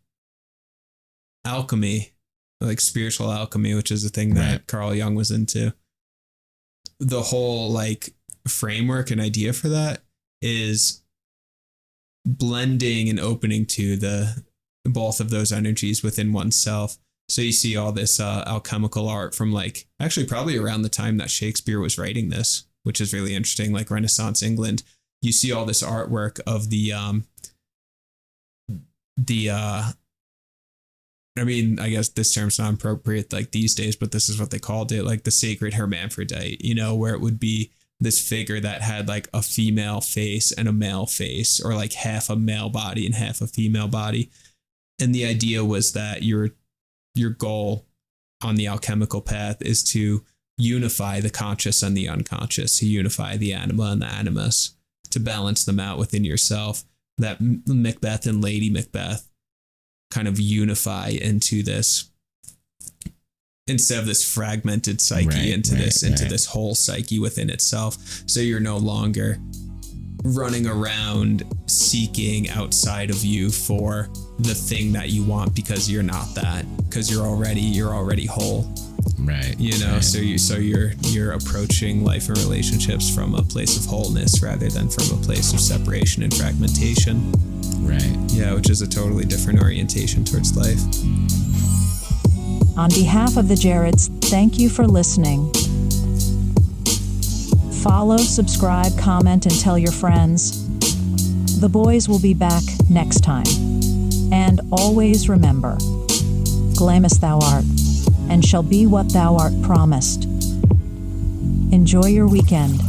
alchemy, like spiritual alchemy, which is a thing that Carl Jung was into, the whole like framework and idea for that is blending and opening to the both of those energies within oneself. So you see all this alchemical art from like actually probably around the time that Shakespeare was writing this, which is really interesting, like Renaissance England. You see all this artwork of the I mean, I guess this term's not appropriate like these days, but this is what they called it, like the sacred hermaphrodite, you know, where it would be this figure that had like a female face and a male face, or like half a male body and half a female body. And the idea was that your goal on the alchemical path is to unify the conscious and the unconscious, to unify the anima and the animus, to balance them out within yourself. That Macbeth and Lady Macbeth kind of unify into this, instead of this fragmented psyche, into this whole psyche within itself. So you're no longer running around seeking outside of you for the thing that you want, because you're not that, because you're already whole. Right. You know, right. so you're approaching life and relationships from a place of wholeness rather than from a place of separation and fragmentation. Right. Yeah, which is a totally different orientation towards life. On behalf of the Jareds, thank you for listening. Follow, subscribe, comment, and tell your friends. The boys will be back next time. And always remember, Glamis thou art, and shall be what thou art promised. Enjoy your weekend.